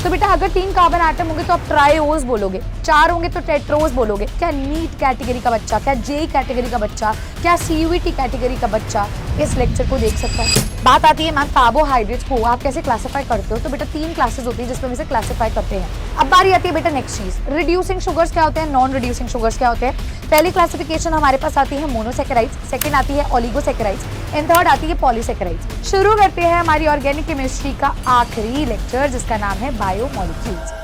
तो बेटा अगर 3 कार्बन एटम होंगे तो आप ट्राइओज बोलोगे, 4 होंगे तो टेट्रोज बोलोगे। क्या नीट कैटेगरी का बच्चा, क्या जेई कैटेगरी का बच्चा, क्या सीयूईटी कैटेगरी का बच्चा इस लेक्चर को देख सकता है? बात आती है मैम कार्बोहाइड्रेट्स को आप कैसे क्लासिफाई करते हो, तो बेटा 3 क्लासेस होती है जिसमें हम इसे क्लासिफाई करते हैं। अब बारी आती है बेटा नेक्स्ट चीज, रिड्यूसिंग शुगर्स क्या होते हैं, नॉन रिड्यूसिंग शुगर्स क्या होते हैं। पहली क्लासिफिकेशन हमारे पास आती है मोनोसैकेराइड्स, सेकंड आती है ओलिगोसैकेराइड्स एंड थर्ड आती है पॉलीसैकेराइड्स। शुरू करते हैं हमारी ऑर्गेनिक केमिस्ट्री का आखिरी लेक्चर जिसका नाम है biomolecules.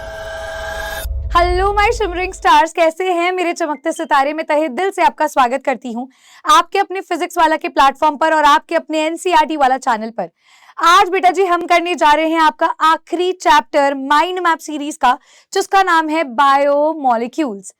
Hello my shimmering stars, कैसे हैं मेरे चमकते सितारे? में तहे दिल से आपका स्वागत करती हूं आपके अपने फिजिक्स वाला के प्लेटफॉर्म पर और आपके अपने एनसीईआरटी वाला चैनल पर। आज बेटा जी हम करने जा रहे हैं आपका आखिरी चैप्टर माइंड मैप सीरीज का, जिसका नाम है बायोमोलिक्यूल्स।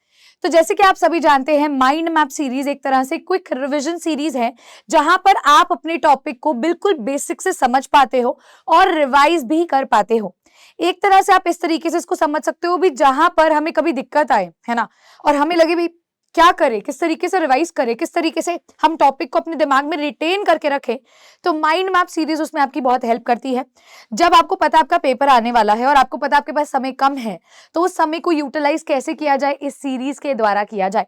तो जैसे कि आप सभी जानते हैं माइंड मैप सीरीज एक तरह से क्विक रिवीजन सीरीज है, जहां पर आप अपने टॉपिक को बिल्कुल बेसिक से समझ पाते हो और रिवाइज भी कर पाते हो। एक तरह से आप इस तरीके से इसको समझ सकते हो भी, जहां पर हमें कभी दिक्कत आए, है ना, और हमें लगे भी क्या करें, किस तरीके से रिवाइज करें, किस तरीके से हम टॉपिक को अपने दिमाग में रिटेन करके रखें, तो माइंड मैप सीरीज उसमें आपकी बहुत हेल्प करती है। जब आपको पता आपका पेपर आने वाला है और आपको पता आपके पास समय कम है, तो उस समय को यूटिलाइज कैसे किया जाए, इस सीरीज के द्वारा किया जाए।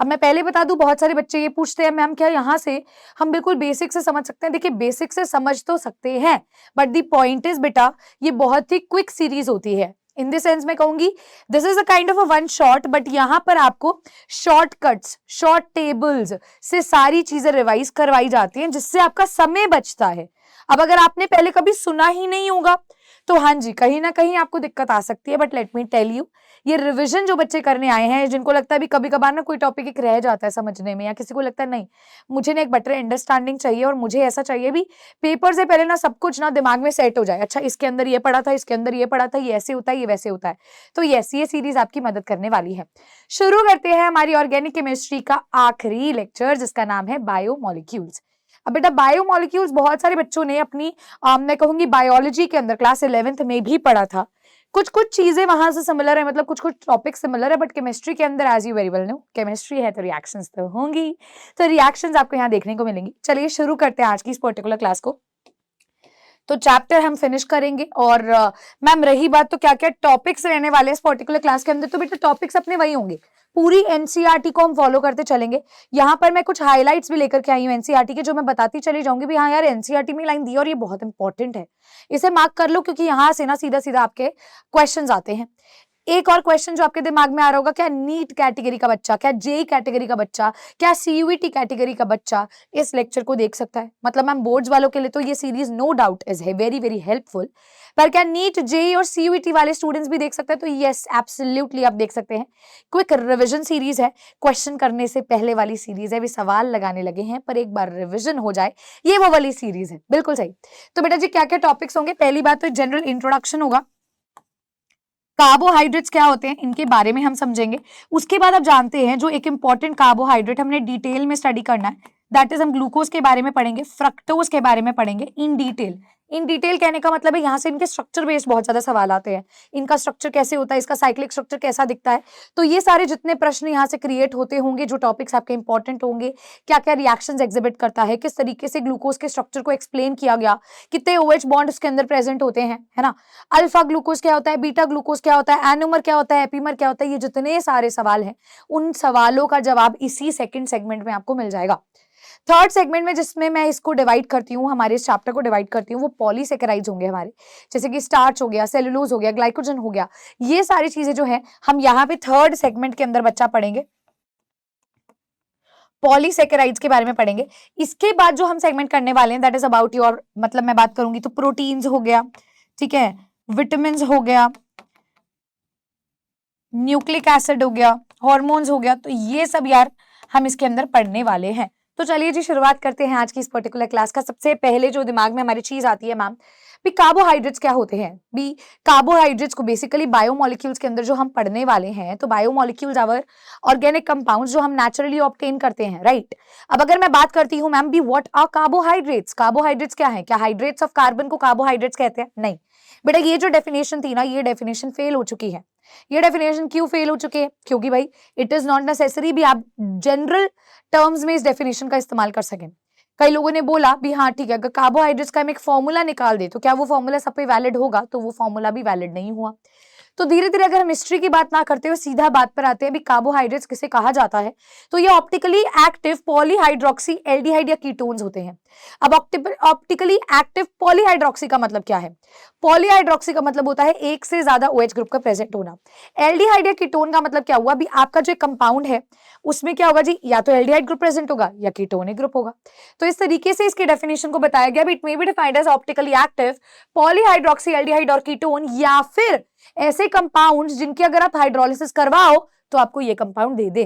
अब मैं पहले बता दूं, बहुत सारे बच्चे ये पूछते हैं मैम क्या यहाँ से हम बिल्कुल बेसिक से समझ सकते हैं? देखिए बेसिक से समझ तो सकते हैं, बट द पॉइंट इज बेटा ये बहुत ही क्विक सीरीज होती है। इन दिस सेंस मैं कहूंगी this is a kind of a one shot, but यहाँ पर आपको शॉर्टकट्स, शॉर्ट टेबल्स से सारी चीजें रिवाइज करवाई जाती हैं, जिससे आपका समय बचता है। अब अगर आपने पहले कभी सुना ही नहीं होगा तो हाँ जी कहीं ना कहीं आपको दिक्कत आ सकती है, but let me tell you, ये रिवीजन जो बच्चे करने आए हैं, जिनको लगता है भी कभी कभार ना कोई टॉपिक एक रह जाता है समझने में, या किसी को लगता है नहीं मुझे ना एक बेटर अंडरस्टैंडिंग चाहिए और मुझे ऐसा चाहिए भी पेपर से पहले ना सब कुछ ना दिमाग में सेट हो जाए, अच्छा इसके अंदर ये पढ़ा था, इसके अंदर ये पढ़ा था, ये ऐसे होता है, ये वैसे होता है, तो यस ये सीरीज आपकी मदद करने वाली है। शुरू करते हैं हमारी ऑर्गेनिक केमिस्ट्री का आखिरी लेक्चर जिसका नाम है बायोमोलिक्यूल्स। अब बेटा बायोमोलिक्यूल्स बहुत सारे बच्चों ने अपनी मैं कहूंगी बायोलॉजी के अंदर क्लास 11th में भी पढ़ा था। कुछ कुछ चीजें वहां से सिमिलर है, मतलब कुछ कुछ टॉपिक सिमिलर है, बट केमिस्ट्री के अंदर as you very well know chemistry है तो रिएक्शंस तो होंगी, तो रिएक्शंस आपको यहाँ देखने को मिलेंगी। चलिए शुरू करते हैं आज की इस पर्टिकुलर क्लास को। तो चैप्टर हम फिनिश करेंगे और मैम रही बात तो क्या क्या टॉपिक्स रहने वाले हैं इस पर्टिकुलर क्लास के अंदर, तो बेटा टॉपिक्स अपने वही होंगे, पूरी एनसीईआरटी को हम फॉलो करते चलेंगे। यहाँ पर मैं कुछ हाइलाइट्स भी लेकर के आई हूँ एनसीईआरटी के, जो मैं बताती चली जाऊंगी भी हाँ यार एनसीईआरटी में लाइन दी और ये बहुत इंपॉर्टेंट है, इसे मार्क कर लो, क्योंकि यहाँ से ना सीधा सीधा आपके क्वेश्चंस आते हैं। एक और क्वेश्चन जो आपके दिमाग में आ रहा होगा, क्या नीट कैटेगरी का बच्चा, क्या जेई कैटेगरी का बच्चा, क्या सीयूईटी कैटेगरी का बच्चा इस लेक्चर को देख सकता है? मतलब मैम बोर्ड्स वालों के लिए तो ये series no doubt is very very helpful, पर क्या नीट जेई और सीयूईटी वाले स्टूडेंट्स भी देख सकते हैं? तो यस एब्सोल्युटली आप देख सकते हैं। क्विक रिविजन सीरीज है, क्वेश्चन करने से पहले वाली सीरीज है, भी सवाल लगाने लगे हैं पर एक बार रिविजन हो जाए, ये वो वाली सीरीज है, बिल्कुल सही। तो बेटा जी क्या क्या टॉपिक्स होंगे? पहली बात तो जनरल इंट्रोडक्शन होगा, कार्बोहाइड्रेट्स क्या होते हैं इनके बारे में हम समझेंगे। उसके बाद आप जानते हैं जो एक इंपॉर्टेंट कार्बोहाइड्रेट हमने डिटेल में स्टडी करना है, दैट इज हम ग्लूकोज के बारे में पढ़ेंगे, फ्रक्टोज के बारे में पढ़ेंगे इन डिटेल। इन डिटेल कहने का मतलब है यहाँ से इनके स्ट्रक्चर बेस्ड बहुत ज्यादा सवाल आते हैं, इनका स्ट्रक्चर कैसे होता है, इसका साइक्लिक स्ट्रक्चर कैसा दिखता है, तो ये सारे जितने प्रश्न यहाँ से क्रिएट होते होंगे, जो टॉपिक्स आपके इंपॉर्टेंट होंगे, क्या क्या रिएक्शंस एग्जिबिट करता है, किस तरीके से ग्लूकोज के स्ट्रक्चर को एक्सप्लेन किया गया, कितने OH बॉन्ड उसके अंदर प्रेजेंट होते हैं, है ना, अल्फा ग्लूकोज क्या होता है, बीटा ग्लूकोज क्या होता है, एनोमर क्या होता है, एपीमर क्या होता है, ये जितने सारे सवाल हैं उन सवालों का जवाब इसी सेकंड सेगमेंट में आपको मिल जाएगा। थर्ड सेगमेंट में जिसमें मैं इसको डिवाइड करती हूँ, हमारे इस चैप्टर को डिवाइड करती हूँ, वो पॉलीसेकेराइड्स होंगे हमारे, जैसे कि स्टार्च हो गया, सेलुलोज हो गया, ग्लाइकोजन हो गया, ये सारी चीजें जो है हम यहाँ पे थर्ड सेगमेंट के अंदर बच्चा पढ़ेंगे, पॉलीसेकेराइड्स के बारे में पढ़ेंगे। इसके बाद जो हम सेगमेंट करने वाले हैं दैट इज अबाउट योर, मतलब मैं बात करूंगी तो प्रोटीन्स हो गया, ठीक है, विटामिन हो गया, न्यूक्लिक एसिड हो गया, हॉर्मोन्स हो गया, तो ये सब यार हम इसके अंदर पढ़ने वाले हैं। तो चलिए जी शुरुआत करते हैं आज की इस पर्टिकुलर क्लास का। सबसे पहले जो दिमाग में हमारी चीज आती है मैम भी कार्बोहाइड्रेट्स क्या होते हैं। भी कार्बोहाइड्रेट्स को बेसिकली बायोमोलिक्यूल्स के अंदर जो हम पढ़ने वाले हैं, तो बायोमोलिक्यूल्स आवर ऑर्गेनिक कंपाउंड्स जो हम नेचुरली ऑब्टेन करते हैं, राइट। अब अगर मैं बात करती हूँ मैम भी व्हाट आर कार्बोहाइड्रेट्स, कार्बोहाइड्रेट्स क्या है, क्या हाइड्रेट्स ऑफ कार्बन को कार्बोहाइड्रेट्स कहते हैं? नहीं बेटा, ये जो डेफिनेशन थी ना, ये डेफिनेशन फेल हो चुकी है। ये डेफिनेशन क्यों फेल हो चुकी है? क्योंकि भाई इट इज नॉट नेसेसरी भी आप जनरल टर्म्स में इस डेफिनेशन का इस्तेमाल कर सकें। कई लोगों ने बोला भी हाँ ठीक है, अगर कार्बोहाइड्रेट्स का हम एक फॉर्मूला निकाल दे तो क्या वो फॉर्मूला सब पे वैलिड होगा? तो वो फॉर्मूला भी वैलिड नहीं हुआ। तो धीरे धीरे अगर हम हिस्ट्री की बात ना करते हुए सीधा बात पर आते हैं भी कार्बोहाइड्रेट्स किसे कहा जाता है, तो ये ऑप्टिकली एक्टिव पॉलीहाइड्रोक्सी एल्डिहाइड या कीटोन्स होते हैं। अब ऑप्टिकली एक्टिव पॉलीहाइड्रोक्सी का मतलब क्या है? पॉलीहाइड्रोक्सी का मतलब होता है एक से ज्यादा OH ग्रुप का प्रेजेंट होना। एल्डिहाइड या कीटोन का मतलब क्या हुआ? भी आपका जो कंपाउंड है उसमें क्या होगा जी, या तो एल्डिहाइड ग्रुप प्रेजेंट होगा या कीटोनिक ग्रुप होगा। तो इस तरीके से इसके डेफिनेशन को बताया गया, it may be defined as optically active polyhydroxy aldehyde और कीटोन, या फिर ऐसे कंपाउंड्स जिनकी अगर आप हाइड्रोलिसिस करवाओ तो आपको ये कंपाउंड दे दे।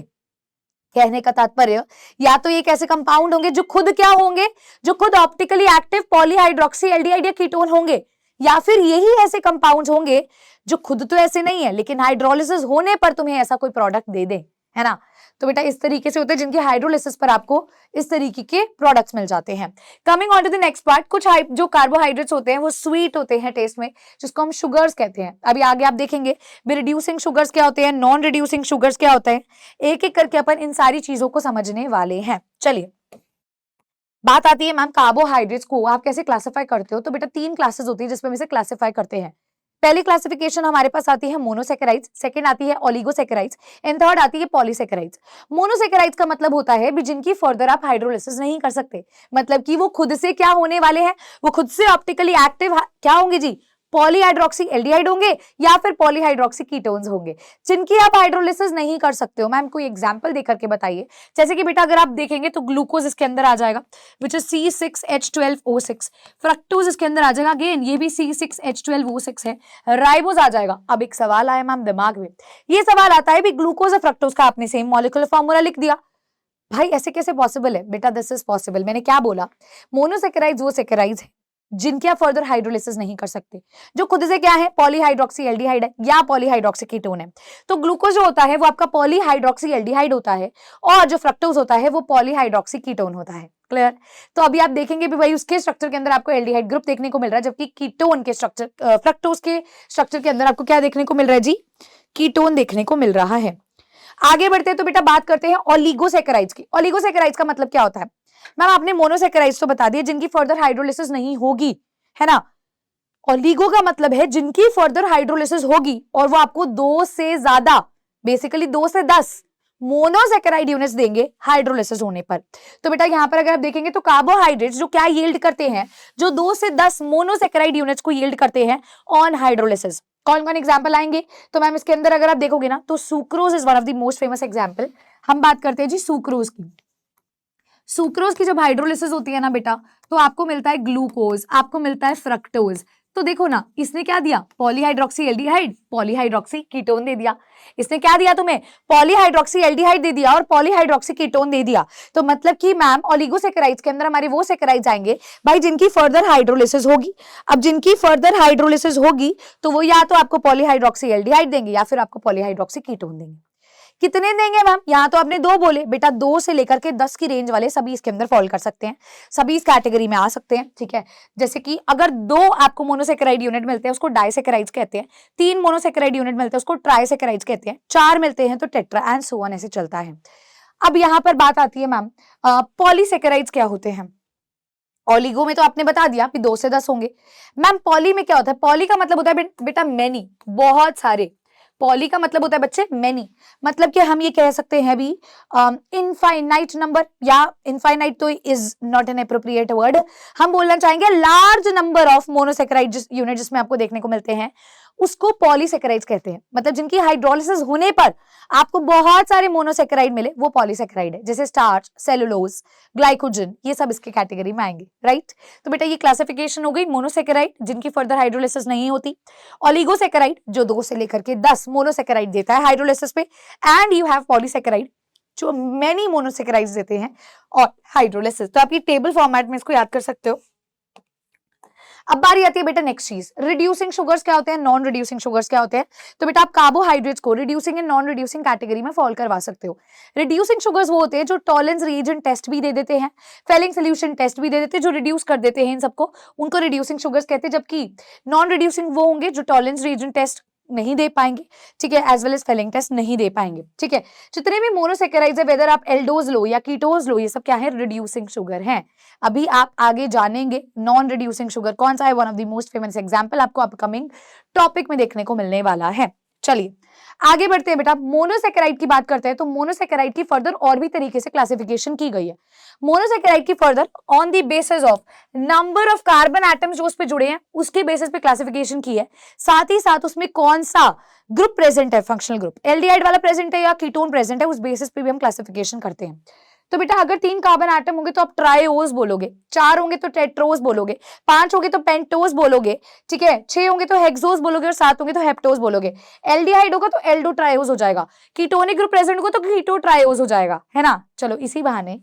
कहने का तात्पर्य, या तो एक ऐसे कंपाउंड होंगे जो खुद क्या होंगे, जो खुद ऑप्टिकली एक्टिव पॉलीहाइड्रोक्सी एल्डिहाइड या कीटोन होंगे, या फिर यही ऐसे कंपाउंड्स होंगे जो खुद तो ऐसे नहीं है लेकिन हाइड्रोलिसिस होने पर तुम्हें ऐसा कोई प्रोडक्ट दे दे, है ना। तो बेटा इस तरीके से होते हैं जिनके हाइड्रोलिसिस पर आपको इस तरीके के प्रोडक्ट्स मिल जाते हैं। Coming on to the next part, कुछ जो कार्बोहाइड्रेट्स होते हैं वो स्वीट होते हैं टेस्ट में, जिसको हम शुगर्स कहते हैं। अभी आगे आप देखेंगे भी रिड्यूसिंग शुगर्स क्या होते हैं, नॉन रिड्यूसिंग शुगर्स क्या होते हैं, एक एक करके अपन इन सारी चीजों को समझने वाले हैं। चलिए बात आती है मैम कार्बोहाइड्रेट्स को आप कैसे क्लासिफाई करते हो। तो बेटा 3 क्लासेस होती है जिसमें हम इसे क्लासिफाई करते हैं। पहली क्लासिफिकेशन हमारे पास आती है मोनोसेकेराइड्स, सेकंड आती है ओलिगोसेकेराइड्स एंड थर्ड आती है पॉलीसेकेराइड्स। मोनोसेकेराइड्स का मतलब होता है भी जिनकी फर्दर आप हाइड्रोलिसिस नहीं कर सकते, मतलब कि वो खुद से क्या होने वाले हैं, वो खुद से ऑप्टिकली एक्टिव क्या होंगे जी, पॉलीहाइड्रोक्सी एल्डिहाइड होंगे या फिर पॉलीहाइड्रोक्सी कीटोन्स होंगे, जिनकी आप हाइड्रोलिसिस नहीं कर सकते हो। मैम कोई एग्जांपल देकर के बताइए। जैसे कि बेटा अगर आप देखेंगे तो ग्लूकोज इसके अंदर आ जाएगा विच इज C6H12O6, फ्रक्टोज इसके अंदर आ जाएगा, अगेन ये भी C6H12O6 है, राइबोज आ जाएगा। अब एक सवाल आया मैम दिमाग में, ये सवाल आता है भी ग्लूकोज और फ्रक्टोज का आपने सेम मॉलिक्यूलर फॉर्मूला लिख दिया, भाई ऐसे कैसे पॉसिबल है? बेटा दिस इज पॉसिबल। मैंने क्या बोला, मोनोसेकेराइड्स वो सेकेराइड्स है जिनके आप फर्दर हाइड्रोलिसिस नहीं कर सकते, जो खुद से क्या है, पॉलीहाइड्रोक्सी एल्डिहाइड है या पॉलीहाइड्रोक्सी कीटोन है। तो ग्लूकोज जो होता है वो आपका पॉलीहाइड्रोक्सी एल्डिहाइड होता है और जो फ्रक्टोज होता है वो पॉलीहाइड्रोक्सी कीटोन होता है। क्लियर? तो अभी आप देखेंगे भी भाई उसके स्ट्रक्चर के अंदर आपको एल्डिहाइड ग्रुप देखने को मिल रहा है, जबकि कीटोन के स्ट्रक्चर फ्रक्टोज के स्ट्रक्चर के अंदर आपको क्या देखने को मिल रहा है जी, कीटोन देखने को मिल रहा है। आगे बढ़ते हैं तो बेटा बात करते हैं ओलिगोसेकेराइड्स की। ओलिगोसेकेराइड्स का मतलब क्या होता है? मैम आपने मोनोसेकेराइड्स तो बता दिए जिनकी फर्दर हाइड्रोलिसिस नहीं होगी, है ना। ओलिगो का मतलब है जिनकी फर्दर हाइड्रोलिसिस होगी और वो आपको 2 से ज्यादा, बेसिकली 2 से 10 मोनोसेकेराइड यूनिट्स देंगे हाइड्रोलिसिस होने पर। तो बेटा यहां पर अगर आप देखेंगे तो कार्बोहाइड्रेट्स जो क्या यील्ड करते हैं, जो 2 से 10 मोनोसेकेराइड यूनिट्स को यील्ड करते हैं ऑन हाइड्रोलिसिस। कौन कौन एग्जाम्पल आएंगे? तो मैम इसके अंदर अगर आप देखोगे ना तो sucrose is one of the most famous example. हम बात करते हैं जी सुक्रोज की। सुक्रोज की जब हाइड्रोलिसिस होती है ना बेटा तो आपको मिलता है ग्लूकोज, आपको मिलता है फ्रक्टोज। तो देखो ना इसने क्या दिया, पॉलीहाइड्रोक्सी एल्डिहाइड, पॉलीहाइड्रोक्सी कीटोन दे दिया। इसने क्या दिया तुम्हें, पॉलीहाइड्रोक्सी एल्डिहाइड दे दिया और पॉलीहाइड्रोक्सी कीटोन दे दिया। तो मतलब कि मैम ओलिगोसेकेराइड्स के अंदर हमारे वो सेकेराइड्स आएंगे भाई जिनकी फर्दर हाइड्रोलिसिस होगी। अब जिनकी फर्दर हाइड्रोलिसिस होगी तो वो या तो आपको पॉलीहाइड्रोक्सी एल्डिहाइड देंगे या फिर आपको पॉलीहाइड्रोक्सी कीटोन देंगे। कितने देंगे मैम? यहाँ तो आपने 2 बोले बेटा, 2 से लेकर के 10 की रेंज वाले सभी इसके अंदर फॉल कर सकते हैं, सभी इस कैटेगरी में आ सकते हैं। ठीक है, जैसे कि अगर 2 आपको मोनोसेकेराइड यूनिट मिलते हैं उसको डाइसेकेराइड्स कहते हैं, 3 मोनोसेकेराइड यूनिट मिलते हैं उसको ट्राइसेकेराइड्स कहते हैं, 4 मिलते हैं तो टेट्रा एंड सो ऑन ऐसे चलता है। अब यहाँ पर बात आती है मैम पॉलीसेकेराइड्स क्या होते हैं। ओलिगो में तो आपने बता दिया कि 2 से 10 होंगे। मैम पॉली में क्या होता है? पॉली का मतलब होता है बेटा मैनी, बहुत सारे। पॉली का मतलब होता है बच्चे मैनी, मतलब कि हम ये कह सकते हैं भी इनफाइनाइट नंबर, या इनफाइनाइट तो is not an appropriate word, हम बोलना चाहेंगे large number of monosaccharide unit जिसमें आपको देखने को मिलते हैं उसको पॉलीसेकेराइड्स कहते हैं। मतलब जिनकी हाइड्रोलिसिस होने पर आपको बहुत सारे मोनोसेकेराइड मिले वो पॉलीसेकेराइड है, जैसे स्टार्च, सेलुलोज, ग्लाइकोजन, ये सब इसके कैटेगरी में आएंगे। राइट? तो बेटा ये क्लासिफिकेशन हो गई मोनोसेकेराइड जिनकी फर्दर हाइड्रोलिसिस नहीं होती, ओलिगोसेकेराइड जो 2 से लेकर के 10 मोनोसेकेराइड देता है हाइड्रोलिसिस पे, एंड यू हैव पॉलीसेकेराइड जो मेनी मोनोसेकेराइड्स देते हैं और हाइड्रोलिसिस। तो आप ये टेबल फॉर्मेट में इसको याद कर सकते हो। अब बारी आती है बेटा नेक्स्ट चीज, रिड्यूसिंग शुगर्स क्या होते हैं, नॉन रिड्यूसिंग शुगर्स क्या होते हैं। तो बेटा आप कार्बोहाइड्रेट्स को reducing and non reducing category में फॉल करवा सकते हो। रिड्यूसिंग शुगर्स वो होते हैं जो टॉलरेंस रिएजेंट टेस्ट भी दे देते हैं, फेलिंग सोल्यूशन टेस्ट भी दे देते हैं, जो रिड्यूस कर देते हैं इन सबको, उनको रिड्यूसिंग शुगर्स कहते हैं। जबकि नॉन रिड्यूसिंग वो होंगे जो टॉलरेंस रिएजेंट टेस्ट नहीं दे पाएंगे, ठीक है, as well as Fehling test नहीं दे पाएंगे, ठीक है। जितने भी मोनोसेकेराइड्स है, वेदर आप एल्डोज लो या कीटोज लो, ये सब क्या है, रिड्यूसिंग शुगर है। अभी आप आगे जानेंगे नॉन रिड्यूसिंग शुगर कौन सा है, one of the most famous example आपको अपकमिंग टॉपिक में देखने को मिलने वाला है। चलिए आगे बढ़ते हैं बेटा, मोनोसेकेराइड की बात करते हैं। तो मोनोसेकेराइड की फर्दर और भी तरीके से क्लासिफिकेशन की गई है। मोनोसेकेराइड की further on the basis of number of carbon atoms जो उस पे जुड़े हैं उसके बेसिस पे क्लासिफिकेशन की है। साथ ही साथ उसमें कौन सा ग्रुप प्रेजेंट है, फंक्शनल ग्रुप एल्डिहाइड वाला प्रेजेंट है या कीटोन प्रेजेंट है, उस बेसिस पे भी हम क्लासिफिकेशन करते हैं। तो बेटा अगर 3 कार्बन एटम होंगे तो आप ट्राइओज बोलोगे, 4 होंगे तो टेट्रोज बोलोगे, 5 होंगे तो पेंटोज बोलोगे, ठीक है, 6 होंगे तो हेक्सोज बोलोगे और 7 होंगे तो हेप्टोज बोलोगे। एल्डिहाइड होगा तो एल्डो ट्राइओज हो जाएगा, कीटोनिक ग्रुप प्रेजेंट होगा तो कीटो ट्राइओज हो जाएगा, है ना। चलो इसी बहाने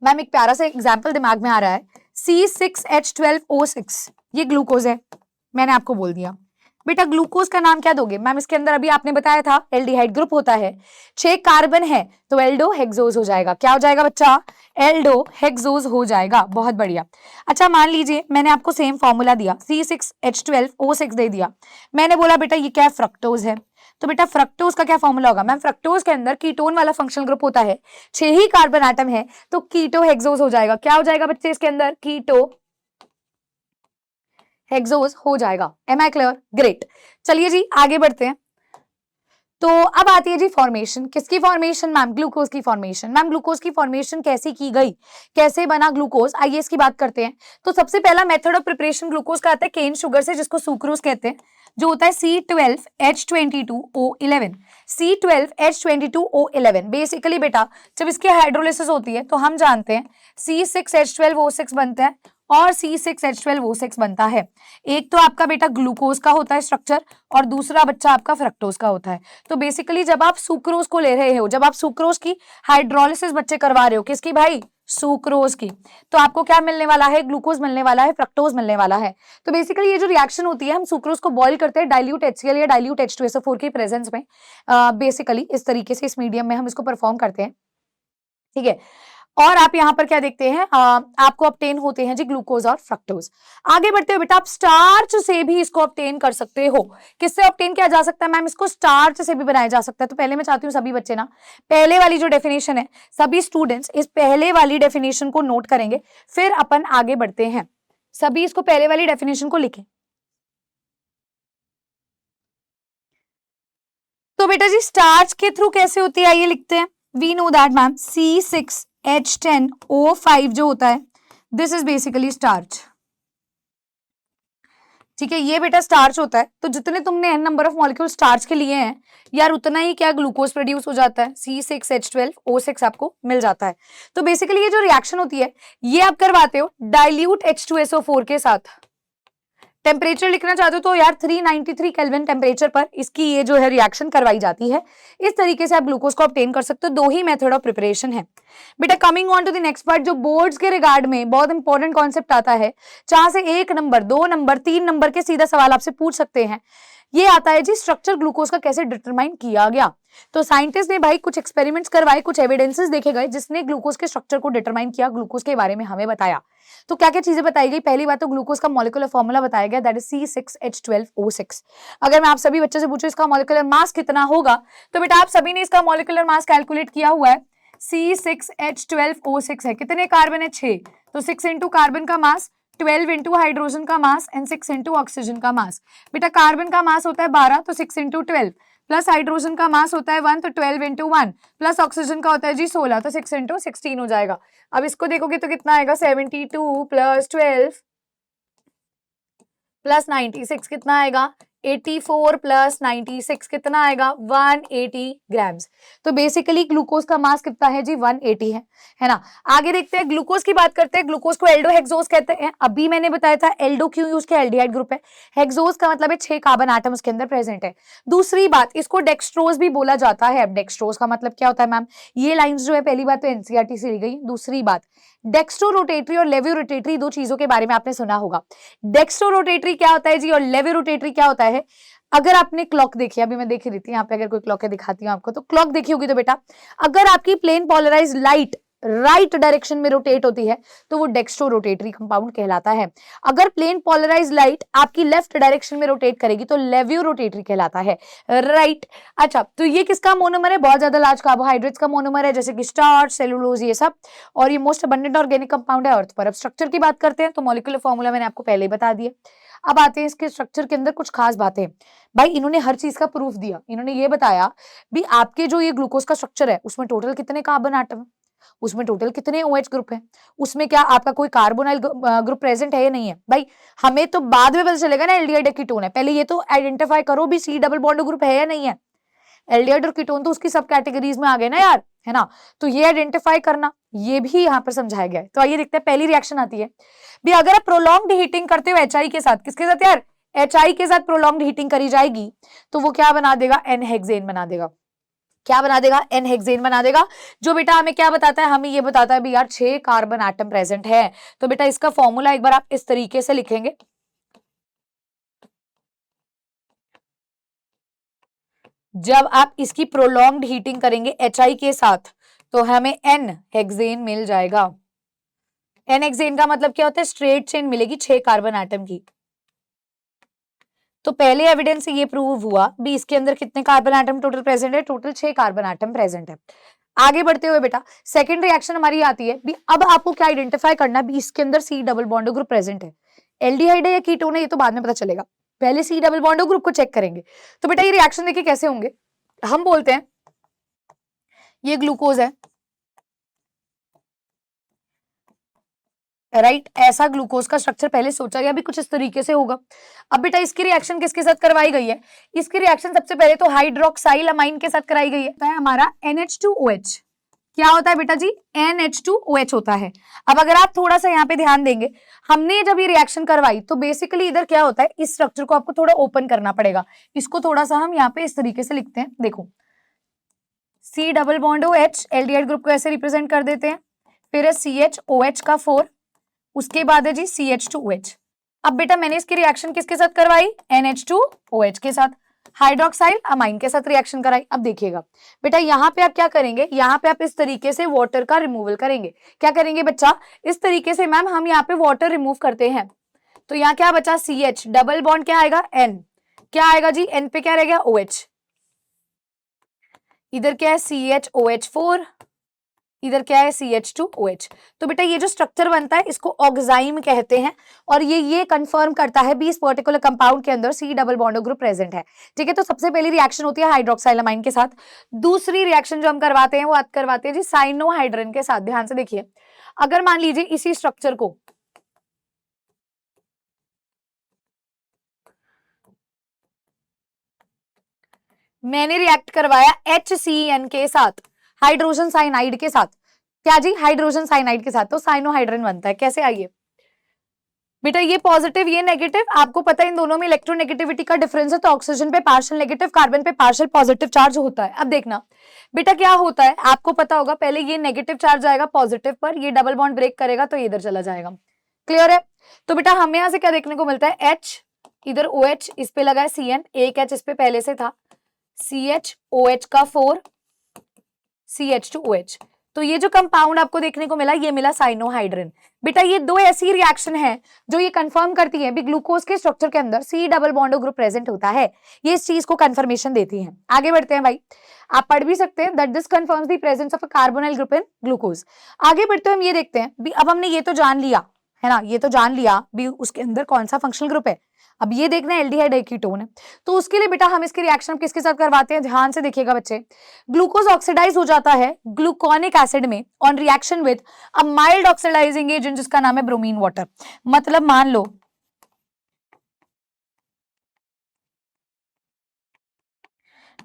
मैम एक प्यारा सा एग्जाम्पल दिमाग में आ रहा है, C6H12O6 ये ग्लूकोज है, मैंने आपको बोल दिया। बेटा ग्लूकोज का नाम क्या दोगे मैम, इसके अंदर अभी आपने बताया था एल्डिहाइड ग्रुप होता है, 6 कार्बन है तो एल्डो हेक्सोज हो जाएगा। क्या हो जाएगा बच्चा, एल्डो हेक्सोज हो जाएगा। बहुत बढ़िया। अच्छा मान लीजिए मैंने आपको सेम फॉर्मूला दिया, C6H12O6 दे दिया, मैंने बोला बेटा ये क्या है, फ्रक्टोज है। तो बेटा फ्रक्टोज का क्या फॉर्मूला होगा मैम, फ्रक्टोज के अंदर कीटोन वाला फंक्शनल ग्रुप होता है, 6 ही कार्बन एटम है तो कीटो हेक्सोज हो जाएगा। क्या हो जाएगा बच्चे इसके अंदर, कीटो हेक्सोज हो जाएगा। Am I clear, great. चलिए जी आगे बढ़ते हैं। तो अब आती है जी फॉर्मेशन, किसकी फॉर्मेशन मैम, ग्लूकोज की फॉर्मेशन। मैम ग्लूकोज की फॉर्मेशन कैसे की गई, कैसे बना ग्लूकोज, आइए इसकी बात करते हैं। तो सबसे पहला मेथड ऑफ प्रिपरेशन ग्लूकोज का आता है केन शुगर से, जिसको सुक्रोज कहते हैं, जो होता है C12H22O11। C12H22O11 बेसिकली बेटा जब इसकी हाइड्रोलिसिस होती है तो हम जानते हैं C6H12O6 बनता है और C6H12O6 बनता है। एक तो आपका बेटा ग्लूकोज का होता है स्ट्रक्चर और दूसरा बच्चा आपका फ्रक्टोज का होता है। तो बेसिकली जब आप सुक्रोज को ले रहे हो, जब आप सुक्रोज की हाइड्रोलिसिस बच्चे करवा रहे हो, किसकी भाई, सुक्रोज की, तो आपको क्या मिलने वाला है, ग्लूकोज मिलने वाला है, फ्रक्टोज मिलने वाला है। तो बेसिकली ये जो रिएक्शन होती है, हम सुक्रोज को बॉईल करते हैं डाइल्यूट HCl या डाइल्यूट H2SO4 के प्रेजेंस में। बेसिकली इस तरीके से इस मीडियम में हम इसको परफॉर्म करते हैं, ठीक है। और आप यहाँ पर क्या देखते हैं, आपको ऑब्टेन होते हैं जी ग्लूकोज और फ्रक्टोज। आगे बढ़ते हुए बेटा आप स्टार्च से भी इसको ऑब्टेन कर सकते हो। किससे ऑब्टेन किया जा सकता है मैम, इसको स्टार्च से भी बनाया जा सकता है। तो पहले मैं चाहती हूँ सभी बच्चे ना पहले वाली जो डेफिनेशन है, सभी स्टूडेंट्स इस पहले वाली डेफिनेशन को नोट करेंगे, फिर अपन आगे बढ़ते हैं। सभी इसको पहले वाली डेफिनेशन को लिखें। तो बेटा जी स्टार्च के थ्रू कैसे होती है, आइए लिखते हैं। We know that ma'am C6H10O5 जो होता है, दिस इज बेसिकली स्टार्च, ठीक है, ये बेटा स्टार्च होता है। तो जितने तुमने n number of molecule starch के लिए हैं यार, उतना ही क्या ग्लूकोज प्रोड्यूस हो जाता है, C6H12O6 आपको मिल जाता है। तो बेसिकली ये जो रिएक्शन होती है ये आप करवाते हो डाइल्यूट H2SO4 के साथ। टेम्परेचर लिखना चाहते हो तो यार 393 केल्विन टेम्परेचर पर इसकी ये जो है रिएक्शन करवाई जाती है। इस तरीके से आप ग्लूकोज को ऑब्टेन कर सकते हो। 2 ही मेथड ऑफ प्रिपरेशन है बेटा। Coming on to the next part, जो बोर्ड्स के रिगार्ड में बहुत इंपॉर्टेंट कॉन्सेप्ट आता है, जहां से 1 नंबर 2 नंबर 3 नंबर के सीधा सवाल आपसे पूछ सकते हैं, ये आता है जी स्ट्रक्चर ग्लूकोज का कैसे डिटरमाइन किया गया। तो साइंटिस्ट ने भाई कुछ एक्सपेरिमेंट्स करवाए, कुछ एविडेंसेस देखे गए जिसने ग्लूकोज के स्ट्रक्चर को डिटरमाइन किया, ग्लूकोज के बारे में हमें बताया। तो क्या क्या चीजें बताई गई, पहली बात तो ग्लूकोज का मॉलिक्यूलर फॉर्मूला बताया गया, दैट इज C6H12O6। अगर मैं आप सभी बच्चों से पूछूं इसका मॉलिक्यूलर मास कितना होगा, तो बेटा आप सभी ने इसका मॉलिक्यूलर मास कैलकुलेट किया हुआ है। C6H12O6 है, कितने कार्बन है, 6, तो 6 इंटू कार्बन का मास, 12 इंटू हाइड्रोजन का मास एंड 6 इंटू ऑक्सीजन का मास। बेटा कार्बन का मास होता है 12, तो 6 इंटू 12, प्लस हाइड्रोजन का मास होता है 1, तो 12 इंटू 1, प्लस ऑक्सीजन का होता है जी 16, तो 6 इंटू 16 हो जाएगा। अब इसको देखोगे तो कितना आएगा, 72 प्लस 12 प्लस 96 कितना आएगा, 84 प्लस 96 कितना आएगा, 180 ग्राम्स। तो बेसिकली ग्लूकोज का मास कितना है जी, 180 है ना। आगे देखते हैं, ग्लूकोज की बात करते हैं। ग्लूकोज को एल्डो हेक्सोज कहते हैं। अभी मैंने बताया था एल्डो क्यों यूज किया, एल्डिहाइड ग्रुप है, हेक्सोज का मतलब है 6 कार्बन एटम उसके अंदर प्रेजेंट है। दूसरी बात, इसको डेक्सट्रोज भी बोला जाता है। अब डेक्सट्रोज का मतलब क्या होता है मैम, ये लाइन्स जो है पहली बात तो एनसीईआरटी से ली गई। दूसरी बात, डेक्स्ट्रो रोटेटरी और लेवो रोटेटरी 2 चीजों के बारे में आपने सुना होगा। डेक्स्ट्रो रोटेटरी क्या होता है जी और लेवो रोटेटरी क्या होता है। अगर आपने क्लॉक देखी, अभी मैं देख रही थी यहाँ पे, अगर कोई क्लॉक है दिखाती हूँ आपको, तो क्लॉक देखी होगी तो बेटा अगर आपकी plane polarise light right direction में रोटेट होती है तो वो डेक्स्ट्रो रोटेटरी कंपाउंड कहलाता है। अगर प्लेन पोलराइज लाइट आपकी लेफ्ट डायरेक्शन में रोटेट करेगी तो लेवियो रोटेटरी कहलाता है, राइट। अच्छा, तो ये किसका मोनोमर है? बहुत ज्यादा लार्ज कार्बोहाइड्रेट्स का मोनोमर है, जैसे कि स्टार्च, सेलुलोज, ये सब, और ये मोस्ट अबंडेंट ऑर्गेनिक कंपाउंड है अर्थ पर। अब स्ट्रक्चर की बात करते हैं तो मॉलिक्यूलर फॉर्मूला मैंने आपको पहले ही बता दिया। अब आते हैं इसके स्ट्रक्चर के अंदर कुछ खास बातें। भाई इन्होंने हर चीज का प्रूफ दिया, इन्होंने ये बताया भी आपके जो ये ग्लूकोज का स्ट्रक्चर है उसमें टोटल कितने कार्बन एटम है, उसमें टोटल कितने OH ग्रुप है, उसमें क्या आपका कोई कार्बोनाइल ग्रुप प्रेजेंट है या नहीं है। भाई हमें तो बाद में पता चलेगा ना एल्डिहाइड कीटोन है, पहले ये तो आइडेंटिफाई करो भी C डबल बॉन्ड ग्रुप है या नहीं है। एल्डिहाइड और कीटोन तो उसकी सब कैटेगरीज में आ गए ना यार, है ना, तो ये आइडेंटिफाई करना ये भी यहाँ पर समझाया गया है। तो आइए देखते हैं, पहली रिएक्शन आती है भी अगर आप प्रोलॉन्ग्ड हीटिंग करते हो HI के साथ, किसके साथ यार? HI के साथ प्रोलॉन्ग्ड हीटिंग करी जाएगी तो वो क्या बना देगा? N हेक्सेन बना देगा। क्या बना देगा? N हेक्सेन बना देगा, जो बेटा हमें क्या बताता है? हमें ये बताता है भी यार 6 कार्बन एटम प्रेजेंट है। तो बेटा इसका फॉर्मूला एक बार आप इस तरीके से लिखेंगे, जब आप इसकी प्रोलॉन्ग्ड हीटिंग करेंगे HI के साथ तो हमें N हेक्सेन मिल जाएगा। N हेक्सेन का मतलब क्या होता है? स्ट्रेट चेन मिलेगी 6 कार्बन एटम की। तो पहले एविडेंस से ये प्रूव हुआ भी इसके अंदर कितने कार्बन एटम टोटल प्रेजेंट है? टोटल 6 कार्बन एटम प्रेजेंट है। आगे बढ़ते हुए बेटा सेकंड रिएक्शन हमारी आती है भी अब आपको क्या आइडेंटिफाई करना भी इसके अंदर C double bond group present है। एल्डिहाइड है या कीटोन है ये तो बाद में पता चलेगा, पहले C डबल बॉन्ड ग्रुप को चेक करेंगे। तो बेटा ये रिएक्शन देखिए कैसे होंगे। हम बोलते हैं ये ग्लूकोज है, राइट, ऐसा ग्लूकोज का स्ट्रक्चर पहले सोचा गया भी कुछ इस तरीके से होगा। अब बेटा इसकी रिएक्शन किसके साथ करवाई गई है? इसकी रिएक्शन सबसे पहले तो हाइड्रोक्साइल अमाइन के साथ कराई गई है, तो है हमारा NH2OH। क्या होता है बेटा जी? NH2OH होता है। अब अगर आप थोड़ा सा यहाँ पे ध्यान देंगे, हमने जब ये रिएक्शन करवाई तो बेसिकली इधर क्या होता है, इस स्ट्रक्चर को आपको थोड़ा ओपन करना पड़ेगा। इसको थोड़ा सा हम यहाँ पे इस तरीके से लिखते हैं, देखो C double bond OH, aldehyde group को ऐसे रिप्रेजेंट कर देते हैं, फिर है CHOH का 4, उसके बाद है जी CH2OH। अब बेटा मैंने इसकी रिएक्शन किसके साथ करवाई? NH2OH के साथ, हाइड्रोक्साइल अमाइन के साथ रिएक्शन कराई। अब देखिएगा बेटा यहाँ पे आप क्या करेंगे, यहाँ पे आप इस तरीके से वाटर का रिमूवल करेंगे। क्या करेंगे बच्चा? इस तरीके से मैम हम यहाँ पे वाटर रिमूव करते हैं, तो यहाँ क्या बचा? CH डबल बॉन्ड क्या आएगा? N, क्या आएगा जी? N पे क्या रह गया? OH, इधर क्या है? CHOH4, इधर क्या है? CH2OH। तो बेटा ये जो स्ट्रक्चर बनता है इसको ऑक्साइम कहते हैं, और ये कंफर्म करता है भी इस पर्टिकुलर कंपाउंड के अंदर C double bond group present है। ठीक है, तो सबसे पहली रिएक्शन होती है हाइड्रोक्साइल अमाइन के साथ। दूसरी रिएक्शन जो हम करवाते हैं वो करवाते हैं जी साइनोहाइड्रिन के साथ। ध्यान से देखिए, अगर मान लीजिए इसी स्ट्रक्चर को मैंने रिएक्ट करवाया HCN के साथ, हाइड्रोजन साइनाइड के साथ, क्या जी? हाइड्रोजन साइनाइड के साथ, तो साइनोहाइड्रिन बनता है। कैसे? आइए बेटा ये पॉजिटिव ये नेगेटिव, आपको पता है इन दोनों में इलेक्ट्रोनेगेटिविटी का डिफरेंस है, तो ऑक्सीजन पे पार्शियल नेगेटिव, कार्बन पे पार्शियल पॉजिटिव चार्ज होता है। अब देखना बेटा क्या होता है, आपको पता होगा, पहले ये नेगेटिव चार्ज आएगा पॉजिटिव पर, ये डबल बॉन्ड ब्रेक करेगा तो ये इधर चला जाएगा। क्लियर है? तो बेटा हमें यहां से क्या देखने को मिलता है? H, इधर OH, इस पे लगा है CN, एक H इस पे पहले से था, CHOH का 4, CH2OH। तो ये जो कंपाउंड आपको देखने को मिला ये मिला साइनोहाइड्रिन। बेटा ये दो ऐसी रिएक्शन है जो ये कंफर्म करती है भी ग्लूकोज के स्ट्रक्चर के अंदर C double bond group present होता है, ये इस चीज को कंफर्मेशन देती है। आगे बढ़ते हैं भाई, आप पढ़ भी सकते हैं that this confirms the presence of a carbonyl group in glucose. आगे बढ़ते हुए हम ये देखते हैं भी अब हमने ये तो जान लिया है ना, ये तो जान लिया भी उसके अंदर कौन सा फंक्शनल ग्रुप है। अब ये देखना है एल्डिहाइड कीटोन है, तो उसके लिए बेटा हम इसकी रिएक्शन किसके साथ करवाते हैं? ध्यान से देखिएगा बच्चे, ग्लूकोज ऑक्सीडाइज हो जाता है ग्लूकोनिक एसिड में on reaction with a mild oxidising agent जिसका नाम है ब्रोमीन वाटर। मतलब मान लो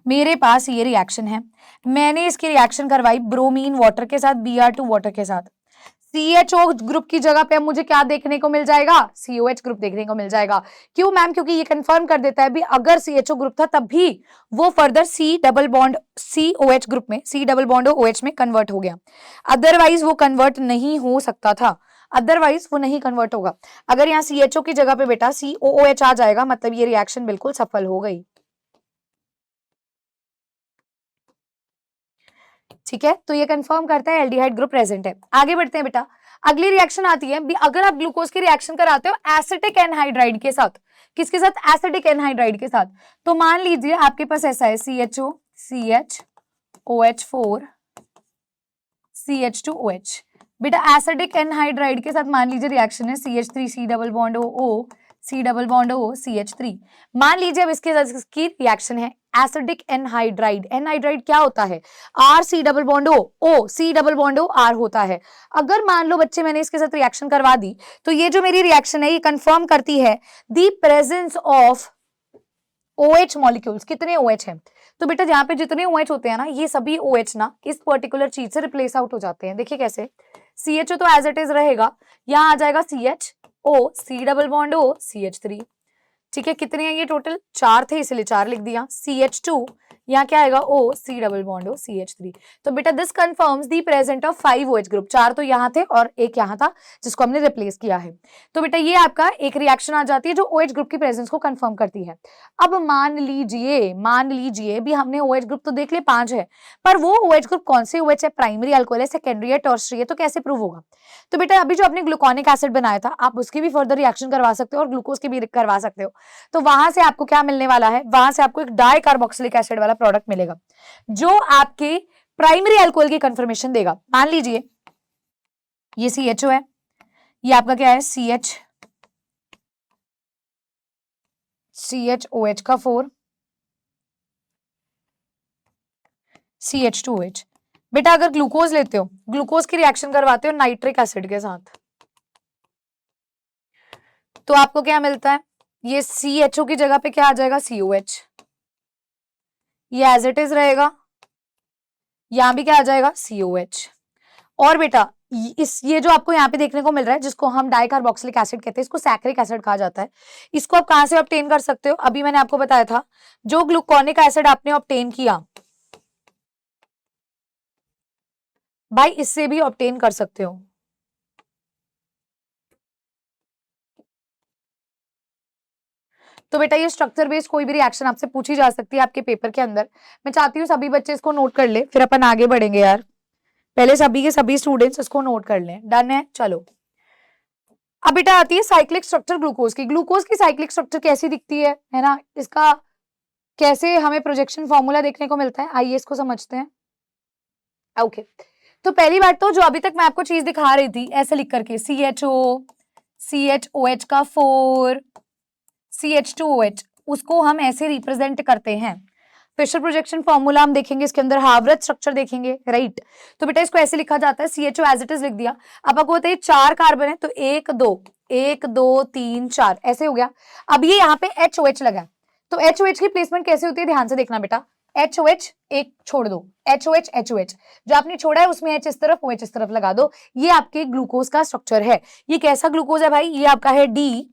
मेरे पास ये रिएक्शन है, मैंने इसकी रिएक्शन करवाई ब्रोमीन वाटर के साथ, Br2 वाटर के साथ, CHO ग्रुप की जगह पे अब मुझे क्या देखने को मिल जाएगा? COH ग्रुप देखने को मिल जाएगा। क्यों मैम? क्योंकि ये कंफर्म कर देता है भी अगर CHO ग्रुप था तब भी वो further C double bond COH group में, C डबल बॉन्ड OH में कन्वर्ट हो गया, अदरवाइज वो कन्वर्ट नहीं हो सकता था, अदरवाइज वो नहीं कन्वर्ट होगा। अगर यहाँ CHO की जगह पे बेटा COOH आ जाएगा मतलब ये रिएक्शन बिल्कुल सफल हो गई। ठीक है, तो ये कंफर्म करता है एल्डिहाइड ग्रुप प्रेजेंट है। आगे बढ़ते हैं बेटा, अगली रिएक्शन आती है अगर आप ग्लूकोज की रिएक्शन कराते हो एसिटिक एनहाइड्राइड के साथ, किसके साथ, एसिटिक एनहाइड्राइड के साथ, तो मान लीजिए आपके पास ऐसा है CHO CHOH4 CH2OH। बेटा एसिडिक एनहाइड्राइड के साथ मान लीजिए रिएक्शन है CH3 C double bond O C double bond O CH3। मान लीजिए अब इसके साथ इसकी रिएक्शन है एसिडिक एनहाइड्राइड। एनहाइड्राइड क्या होता है, R C double bond O C double bond O R होता है। अगर मान लो बच्चे मैंने इसके साथ रिएक्शन करवा दी तो ये जो मेरी रिएक्शन है ये कंफर्म करती है the presence of OH molecules. कितने OH हैं, तो बेटा यहाँ पे जितने OH होते हैं ना ये सभी OH ना इस पर्टिकुलर चीज से रिप्लेस आउट हो जाते हैं। देखिए कैसे, CHO तो एज इट इज रहेगा, यहाँ आ जाएगा CHO C double bond O CH3। ठीक है, कितने हैं ये टोटल, 4 थे इसलिए 4 लिख दिया। CH2 यहाँ क्या आएगा O C double bond O CH3। तो बेटा this confirms the present of 5 OH group, 4 तो यहाँ थे और एक यहाँ था जिसको हमने रिप्लेस किया है। तो बेटा ये आपका एक रिएक्शन आ जाती है जो OH ग्रुप की प्रेजेंस को कंफर्म करती है। अब मान लीजिए भी हमने OH ग्रुप तो देख लिए 5 है, पर वो OH ग्रुप कौन से OH है, प्राइमरी अल्कोहल है, सेकेंडरी है, टर्शियरी है, तो कैसे प्रूव होगा। तो बेटा अभी जो आपने ग्लूकोनिक एसिड बनाया था आप उसकी भी फर्दर रिएक्शन करवा सकते हो और ग्लूकोज की भी करवा सकते हो। तो वहां से आपको क्या मिलने वाला है, वहां से आपको एक डाई कार्बोक्सिलिक एसिड वाला प्रोडक्ट मिलेगा जो आपके प्राइमरी अल्कोहल की कंफर्मेशन देगा। मान लीजिए ये CHO है, ये आपका क्या है CHOH का 4 CH2OH। बेटा अगर ग्लूकोज लेते हो, ग्लूकोज की रिएक्शन करवाते हो नाइट्रिक एसिड के साथ, तो आपको क्या मिलता है, ये CHO की जगह पे क्या आ जाएगा COH, ये एज इट इज रहेगा, यहां भी क्या आ जाएगा COH। और बेटा ये जो आपको यहाँ पे देखने को मिल रहा है जिसको हम डाइकार्बोक्सिलिक एसिड कहते हैं, इसको सैक्रिक एसिड कहा जाता है। इसको आप कहां से ऑब्टेन कर सकते हो, अभी मैंने आपको बताया था जो ग्लूकोनिक एसिड आपने ऑब्टेन किया भाई इससे भी ऑब्टेन कर सकते हो। तो बेटा ये स्ट्रक्चर बेस्ड कोई भी रिएक्शन आपसे पूछी जा सकती है आपके पेपर के अंदर। मैं चाहती हूँ सभी बच्चे इसको नोट कर ले, फिर अपन आगे बढ़ेंगे यार। पहले सभी के सभी स्टूडेंट्स इसको नोट कर लें, डन है। चलो अब बेटा आती है साइक्लिक स्ट्रक्चर ग्लूकोज की। ग्लूकोज की साइक्लिक स्ट्रक्चर कैसी दिखती है ना, इसका कैसे हमें प्रोजेक्शन फॉर्मूला देखने को मिलता है, आइए इसको समझते हैं। ओके तो पहली बात तो जो अभी तक मैं आपको चीज दिखा रही थी ऐसे लिख करके CHO CHOH का 4 CH2OH, उसको हम ऐसे रिप्रेजेंट करते हैं। फिशर प्रोजेक्शन फॉर्मूला हम देखेंगे, इसके अंदर हार्वर्थ स्ट्रक्चर देखेंगे, राइट। तो बेटा इसको ऐसे लिखा जाता है, CHO एज इट इज लिख दिया। अब आपको बताइए 4 कार्बन है तो 1 2 3 4 ऐसे हो गया। अब ये यहाँ पे HOH लगा, तो HOH की प्लेसमेंट कैसे होती है ध्यान से देखना बेटा। HOH एक छोड़ दो, HOH HOH जो आपने छोड़ा है उसमें H इस तरफ OH इस तरफ लगा दो। ये आपके ग्लूकोज का स्ट्रक्चर है। ये कैसा ग्लूकोज है भाई, ये आपका है D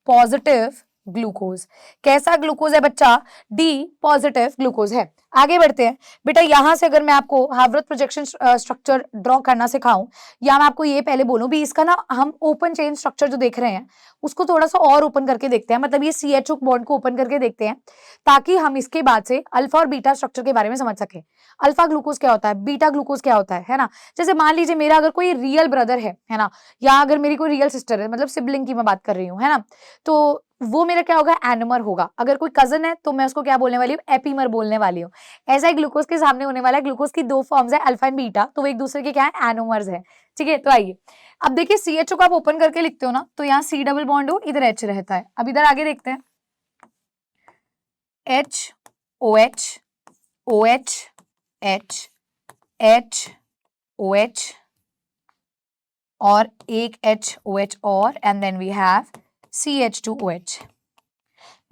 पॉजिटिव ग्लूकोज। कैसा ग्लूकोज है बच्चा, D पॉजिटिव ग्लूकोज है। आगे बढ़ते हैं बेटा, यहां से अगर मैं आपको हार्वर्थ प्रोजेक्शन स्ट्रक्चर ड्रॉ करना सिखाऊं, या मैं आपको ये पहले बोलूं भी इसका ना हम ओपन चेन स्ट्रक्चर जो देख रहे हैं उसको थोड़ा सा और ओपन करके देखते हैं, मतलब ये CHO बॉन्ड को ओपन करके देखते हैं ताकि हम इसके बाद से अल्फा और बीटा स्ट्रक्चर के बारे में समझ सके। अल्फा ग्लूकोज क्या होता है, बीटा ग्लूकोज क्या होता है ना। जैसे मान लीजिए मेरा अगर कोई रियल ब्रदर है ना, या अगर मेरी कोई रियल सिस्टर है, मतलब सिबलिंग की मैं बात कर रही हूँ है ना, तो वो मेरा क्या होगा, एनोमर होगा। अगर कोई कजन है तो मैं उसको क्या बोलने वाली हूँ, एपीमर बोलने वाली हूँ। ऐसा ही ग्लूकोज के सामने होने वाला है। ग्लूकोज की 2 फॉर्म्स है, अल्फा एंड बीटा, तो वो एक दूसरे के क्या है, एनोमर्स है। ठीक है, तो आइए अब देखिए CHO को आप ओपन करके लिखते हो ना, तो यहाँ C डबल बॉन्ड हो, इधर H रहता है। अब इधर आगे देखते हैं, HOH OH H OH और एक HOH और and then we have CH2OH।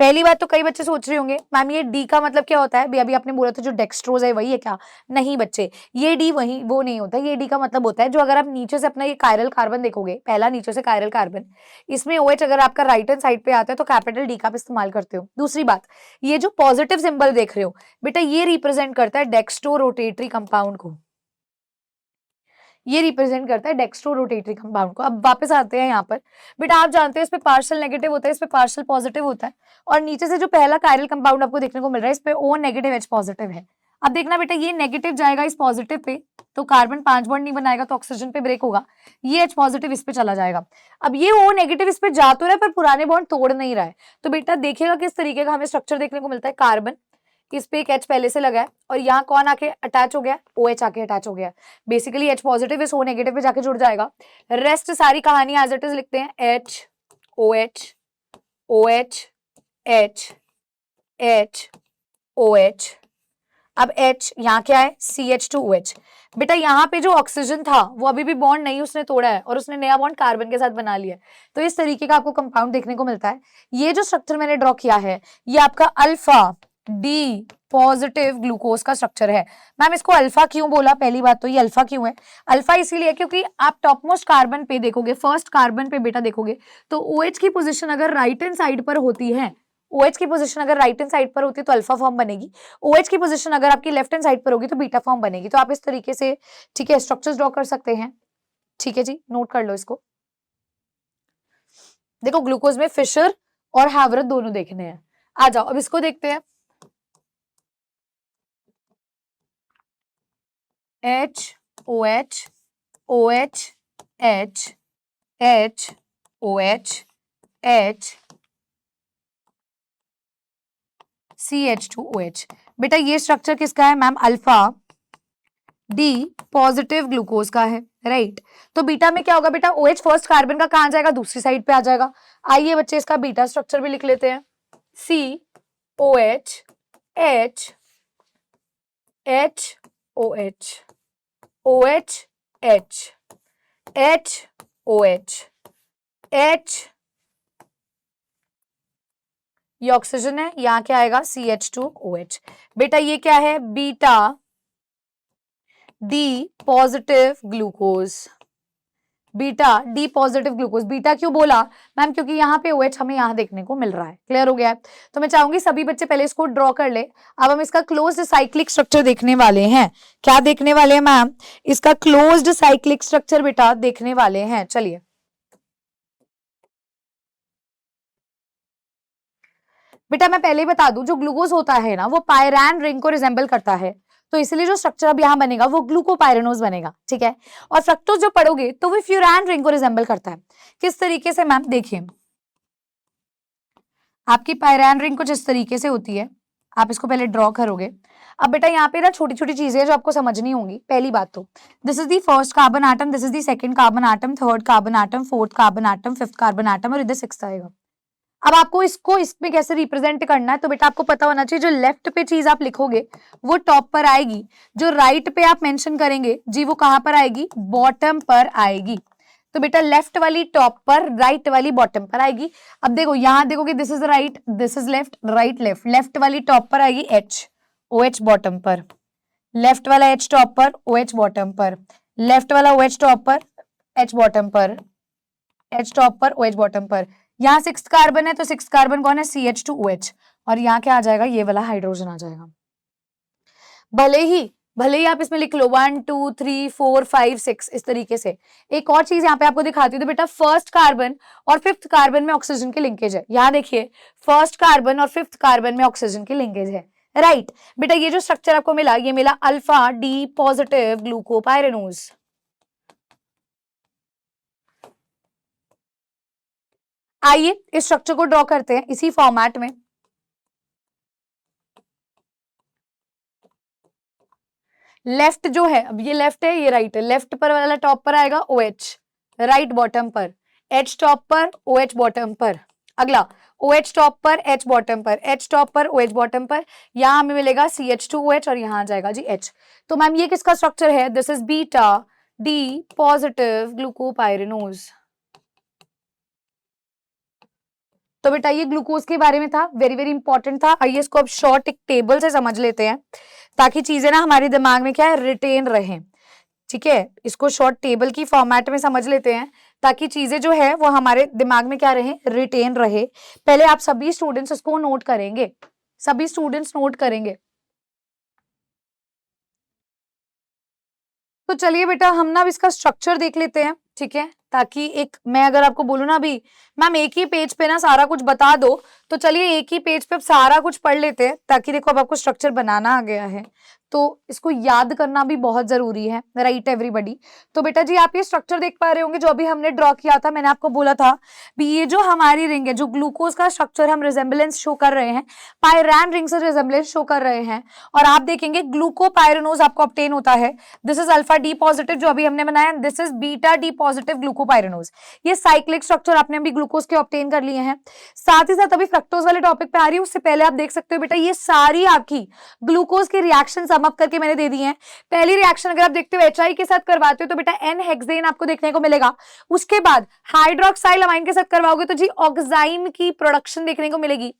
पहली बात तो कई बच्चे सोच रहे होंगे मैम ये D का मतलब क्या होता है, अभी आपने बोला था जो डेक्सट्रोज है वही है क्या। नहीं बच्चे, ये D वही वो नहीं होता। ये D का मतलब होता है जो अगर आप नीचे से अपना ये कायरल कार्बन देखोगे, पहला नीचे से कायरल कार्बन, इसमें OH अगर आपका राइट हैंड साइड पे आता है तो कैपिटल D का आप इस्तेमाल करते हो। दूसरी बात, ये जो पॉजिटिव सिंबल देख रहे हो बेटा ये रिप्रेजेंट करता है डेक्स्ट्रो रोटेटरी कंपाउंड को, ये रिप्रेजेंट करता है डेक्स्ट्रो रोटेटरी कंपाउंड को। अब वापस आते हैं यहाँ पर बेटा, आप जानते हैं इस पे पार्शियल नेगेटिव होता है, इस पे पार्शियल पॉजिटिव होता है, और नीचे से जो पहला कायरल कंपाउंड आपको देखने को मिल रहा है इस पे O नेगेटिव H पॉजिटिव है। अब देखना बेटा ये नेगेटिव जाएगा इस पॉजिटिव पे, तो कार्बन 5 बॉन्ड नहीं बनाएगा तो ऑक्सीजन पे ब्रेक होगा, ये H पॉजिटिव इस पे चला जाएगा। अब ये O नेगेटिव इस पे जा तो रहा है पर पुराने बॉन्ड तोड़ नहीं रहा है, तो बेटा देखिएगा किस तरीके का हमें स्ट्रक्चर देखने को मिलता है। कार्बन, इस पे एक H पहले से लगा है और यहाँ कौन आके अटैच हो गया, OH आके अटैच हो गया। बेसिकली H पॉजिटिव इस O नेगेटिव पे जाके जुड़ जाएगा। रेस्ट सारी कहानी एज इट इज लिखते हैं, H OH OH H H OH। अब H यहाँ क्या है, CH2OH। बेटा यहाँ पे जो ऑक्सीजन था वो अभी भी बॉन्ड नहीं उसने तोड़ा है और उसने नया बॉन्ड कार्बन के साथ बना लिया है, तो इस तरीके का आपको कंपाउंड देखने को मिलता है। ये जो स्ट्रक्चर मैंने ड्रॉ किया है ये आपका अल्फा डी पॉजिटिव ग्लूकोज का स्ट्रक्चर है। मैम इसको अल्फा क्यों बोला, पहली बात तो ये अल्फा क्यों है, अल्फा इसीलिए क्योंकि आप टॉप मोस्ट कार्बन पे देखोगे, फर्स्ट कार्बन पे बेटा देखोगे तो OH की पोजीशन अगर राइट हैंड साइड पर होती है, OH की पोजीशन अगर राइट हैंड साइड पर होती है तो अल्फा फॉर्म बनेगी, OH की पोजीशन अगर आपकी लेफ्ट हैंड साइड पर होगी तो बीटा फॉर्म बनेगी। तो आप इस तरीके से ठीक है स्ट्रक्चर्स ड्रॉ कर सकते हैं। ठीक है जी, नोट कर लो इसको। देखो ग्लूकोज में फिशर और हैवरथ दोनों देखने हैं। आ जाओ अब इसको देखते हैं। H OH OH H H OH H CH2OH। बेटा ये स्ट्रक्चर किसका है ma'am, alpha D positive glucose का है, राइट। तो बीटा में क्या होगा बेटा, OH फर्स्ट कार्बन का कहां जाएगा, दूसरी साइड पे आ जाएगा। आइए बच्चे इसका बीटा स्ट्रक्चर भी लिख लेते हैं, COH H H OH OH H H OH H, ये ऑक्सीजन है, यहाँ क्या आएगा CH2OH। बेटा ये क्या है, beta D positive glucose, beta D positive glucose. Beta क्यों बोला मैम, क्योंकि यहाँ पे OH हमें यहाँ देखने को मिल रहा है। क्लियर हो गया है, तो मैं चाहूंगी सभी बच्चे पहले इसको ड्रॉ कर ले। अब हम इसका क्लोज्ड साइक्लिक स्ट्रक्चर देखने वाले हैं। क्या देखने वाले हैं मैम, इसका क्लोज्ड साइक्लिक स्ट्रक्चर बेटा देखने वाले हैं। चलिए बेटा मैं पहले ही बता दूं, जो ग्लूकोज होता है ना वो पायरान रिंग को रिजेंबल करता है, तो इसलिए जो स्ट्रक्चर अब यहाँ बनेगा वो ग्लूकोपाइरेनोज बनेगा, ठीक है। और फ्रक्टोज जो पढ़ोगे तो वो फ्यूरान रिंग को रिजेंबल करता है। किस तरीके से मैम, देखिए आपकी पायरान रिंग कुछ इस तरीके से होती है, आप इसको पहले ड्रॉ करोगे। अब बेटा यहाँ पे ना छोटी छोटी चीजें जो आपको समझनी होंगी। पहली बात तो this is the first carbon atom, this is the second carbon atom, third carbon atom, fourth carbon atom, fifth carbon atom और इधर सिक्स्थ आएगा। अब आपको इसको इसमें कैसे रिप्रेजेंट करना है, तो बेटा आपको पता होना चाहिए जो लेफ्ट पे चीज आप लिखोगे वो टॉप पर आएगी, जो राइट पे आप मेंशन करेंगे जी वो कहां पर आएगी, बॉटम पर आएगी। तो बेटा लेफ्ट वाली टॉप पर, राइट वाली बॉटम पर आएगी। अब देखो यहां देखोगे this is right, this is left, right left, left वाली टॉप पर आएगी H, OH बॉटम पर, लेफ्ट वाला H टॉप पर, OH बॉटम पर, लेफ्ट वाला OH टॉप पर, H बॉटम पर, H टॉप पर, OH बॉटम पर। यहाँ सिक्स्थ कार्बन है तो सिक्स्थ कार्बन कौन है, CH2OH, और यहाँ क्या आ जाएगा, ये वाला हाइड्रोजन आ जाएगा। भले ही आप इसमें लिख लो 1 2 3 4 5 6 इस तरीके से। एक और चीज यहाँ पे आपको दिखाती हूँ, तो बेटा फर्स्ट कार्बन और फिफ्थ कार्बन में ऑक्सीजन की लिंकेज है। यहाँ देखिए फर्स्ट कार्बन और फिफ्थ कार्बन में ऑक्सीजन की लिंकेज है, राइट। बेटा ये जो स्ट्रक्चर आपको मिला, ये मिला अल्फा डी पॉजिटिव ग्लूकोपाइरेनोज। आइए इस स्ट्रक्चर को ड्रॉ करते हैं इसी फॉर्मेट में। लेफ्ट जो है, अब ये लेफ्ट है ये राइट है, लेफ्ट पर वाला टॉप पर आएगा OH, राइट बॉटम पर H टॉप पर, OH बॉटम पर। अगला OH टॉप पर, H बॉटम पर, H टॉप पर, OH बॉटम पर। यहाँ हमें मिलेगा CH2OH और यहाँ आ जाएगा जी H। तो मैम ये किसका स्ट्रक्चर है, this is beta D positive glucopyranose. तो बेटा ये ग्लूकोज के बारे में था, वेरी वेरी इंपॉर्टेंट था। आइए इसको अब शॉर्ट एक टेबल से समझ लेते हैं ताकि चीजें ना हमारे दिमाग में क्या है, रिटेन रहें। ठीक है, इसको शॉर्ट टेबल की फॉर्मेट में समझ लेते हैं ताकि चीजें जो है वो हमारे दिमाग में क्या रहे, रिटेन रहे। पहले आप सभी स्टूडेंट्स इसको नोट करेंगे, सभी स्टूडेंट्स नोट करेंगे। तो चलिए बेटा हम ना अब इसका स्ट्रक्चर देख लेते हैं। ठीक है, ताकि एक मैं अगर आपको बोलूँ ना अभी मैम एक ही पेज पे ना सारा कुछ बता दो, तो चलिए एक ही पेज पे अब सारा कुछ पढ़ लेते हैं, ताकि देखो अब आपको स्ट्रक्चर बनाना आ गया है तो इसको याद करना भी बहुत जरूरी है, राइट एवरीबडी। तो बेटा जी आप ये स्ट्रक्चर देख पा रहे होंगे जो अभी हमने ड्रॉ किया था, मैंने आपको बोला था भी ये जो हमारी रिंग है, जो ग्लूकोज का स्ट्रक्चर हम रिजेंबलेंस शो कर रहे हैं, पायरान रिंग से रिजेंबलेंस शो कर रहे हैं, और आप देखेंगे ग्लूकोपायरानोज आपको ऑब्टेन होता है। This is alpha D positive जो अभी हमने बनाया, this is beta D positive glucopyranose. ये साइक्लिक स्ट्रक्चर आपने अभी ग्लूकोज के ऑब्टेन कर लिए हैं। साथ ही साथ अभी फ्रक्टोज वाले टॉपिक पे आ रही है, उससे पहले आप देख सकते हो बेटा ये सारी आपकी ग्लूकोज के रिएक्शन सम अप करके मैंने दे दी हैं। पहली रिएक्शन अगर आप देखते हो HI के साथ करवाते हो तो बेटा एन हेक्सेन आपको देखने को मिलेगा। उसके बाद हाइड्रोक्साइल अमाइन के साथ करवाओगे तो जी ऑक्साइन की प्रोडक्शन देखने को मिलेगी।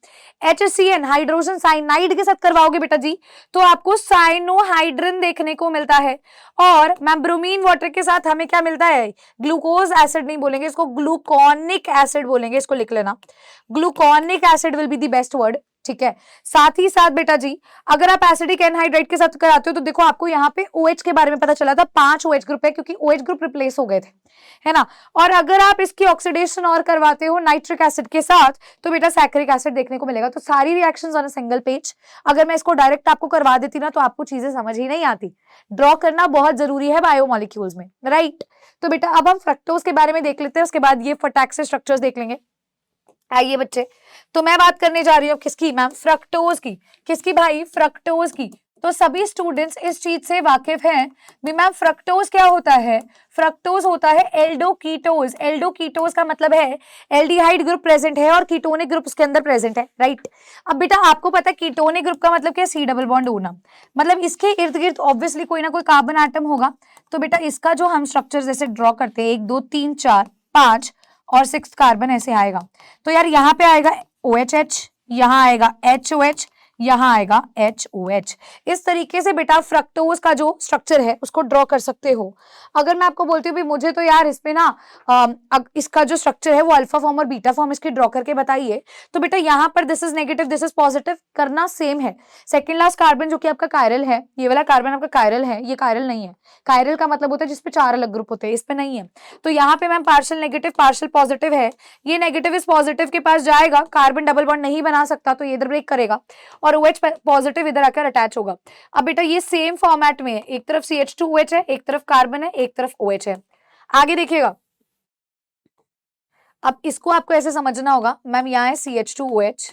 HCN हाइड्रोजन साइनाइड के साथ करवाओगे बेटा जी तो आपको साइनोहाइड्रिन देखने को मिलता है। और मैम ब्रोमीन वाटर के साथ हमें क्या मिलता है, ग्लूकोज एसिड नहीं बोलेंगे इसको, ग्लूकोनिक एसिड बोलेंगे, इसको लिख लेना, gluconic acid will be the best word. ठीक है, साथ ही साथ बेटा जी अगर आप एसिडिक एनहाइड्राइड के साथ कराते हो तो देखो आपको यहाँ पे OH के बारे में पता चला था, 5 OH ग्रुप है क्योंकि OH ग्रुप रिप्लेस हो गए थे, है ना। और अगर आप इसकी ऑक्सीडेशन और करवाते हो नाइट्रिक एसिड के साथ तो बेटा सैकरिक एसिड देखने को मिलेगा। तो सारी reactions on a single page, अगर मैं इसको डायरेक्ट आपको करवा देती ना तो आपको चीजें समझ ही नहीं आती। ड्रॉ करना बहुत जरूरी है बायोमोलिक्यूल्स में, राइट। तो बेटा अब हम फ्रक्टोज के बारे में देख लेते हैं, उसके बाद ये फटाक से स्ट्रक्चर्स देख लेंगे। आइए बच्चे, तो मैं बात करने जा रही हूँ किसकी मैम, फ्रक्टोज की। किसकी भाई, फ्रक्टोज की। तो सभी स्टूडेंट्स इस चीज से वाकिफ हैं भी मैम फ्रक्टोज क्या होता है। फ्रक्टोज होता है एल्डोकीटोज। एल्डोकीटोज का मतलब है एल्डिहाइड ग्रुप प्रेजेंट है और कीटोनिक ग्रुप उसके अंदर प्रेजेंट है, राइट। अब बेटा आपको पता है कीटोनिक ग्रुप का मतलब क्या, C डबल बॉन्ड होना, मतलब इसके इर्द गिर्द ऑब्वियसली कोई ना कोई कार्बन एटम होगा। तो बेटा इसका जो हम स्ट्रक्चर जैसे ड्रॉ करते हैं 1 2 3 4 5 और 6 कार्बन ऐसे आएगा। तो यार यहाँ पे आएगा OHH, यहाँ आएगा HOH, यहाँ आएगा HOH। इस तरीके से बेटा फ्रक्टोज का जो स्ट्रक्चर है उसको ड्रॉ कर सकते हो। अगर मैं आपको बोलती हूँ भी मुझे तो यार इस पे ना इसका जो स्ट्रक्चर है वो अल्फा फॉर्म और बीटा फॉर्म इसकी ड्रॉ करके बताइए, तो बेटा यहाँ पर this is negative this is positive करना सेम है। सेकेंड लास्ट कार्बन जो कि आपका कायरल है, ये वाला कार्बन आपका कायरल है, ये कायरल नहीं है। कायरल का मतलब होता है जिसपे 4 अलग ग्रुप होते हैं, इस पे नहीं है। तो यहाँ पे ma'am partial negative partial positive है, ये नेगेटिव इस पॉजिटिव के पास जाएगा, कार्बन डबल बॉन्ड नहीं बना सकता तो ये इधर ब्रेक करेगा और OH पॉजिटिव इधर आकर अटैच होगा। अब बेटा ये सेम फॉर्मेट में है, एक तरफ CH2OH है, एक तरफ कार्बन है, एक तरफ OH है। आगे देखिएगा, अब इसको आपको ऐसे समझना होगा मैम यहाँ है CH2OH,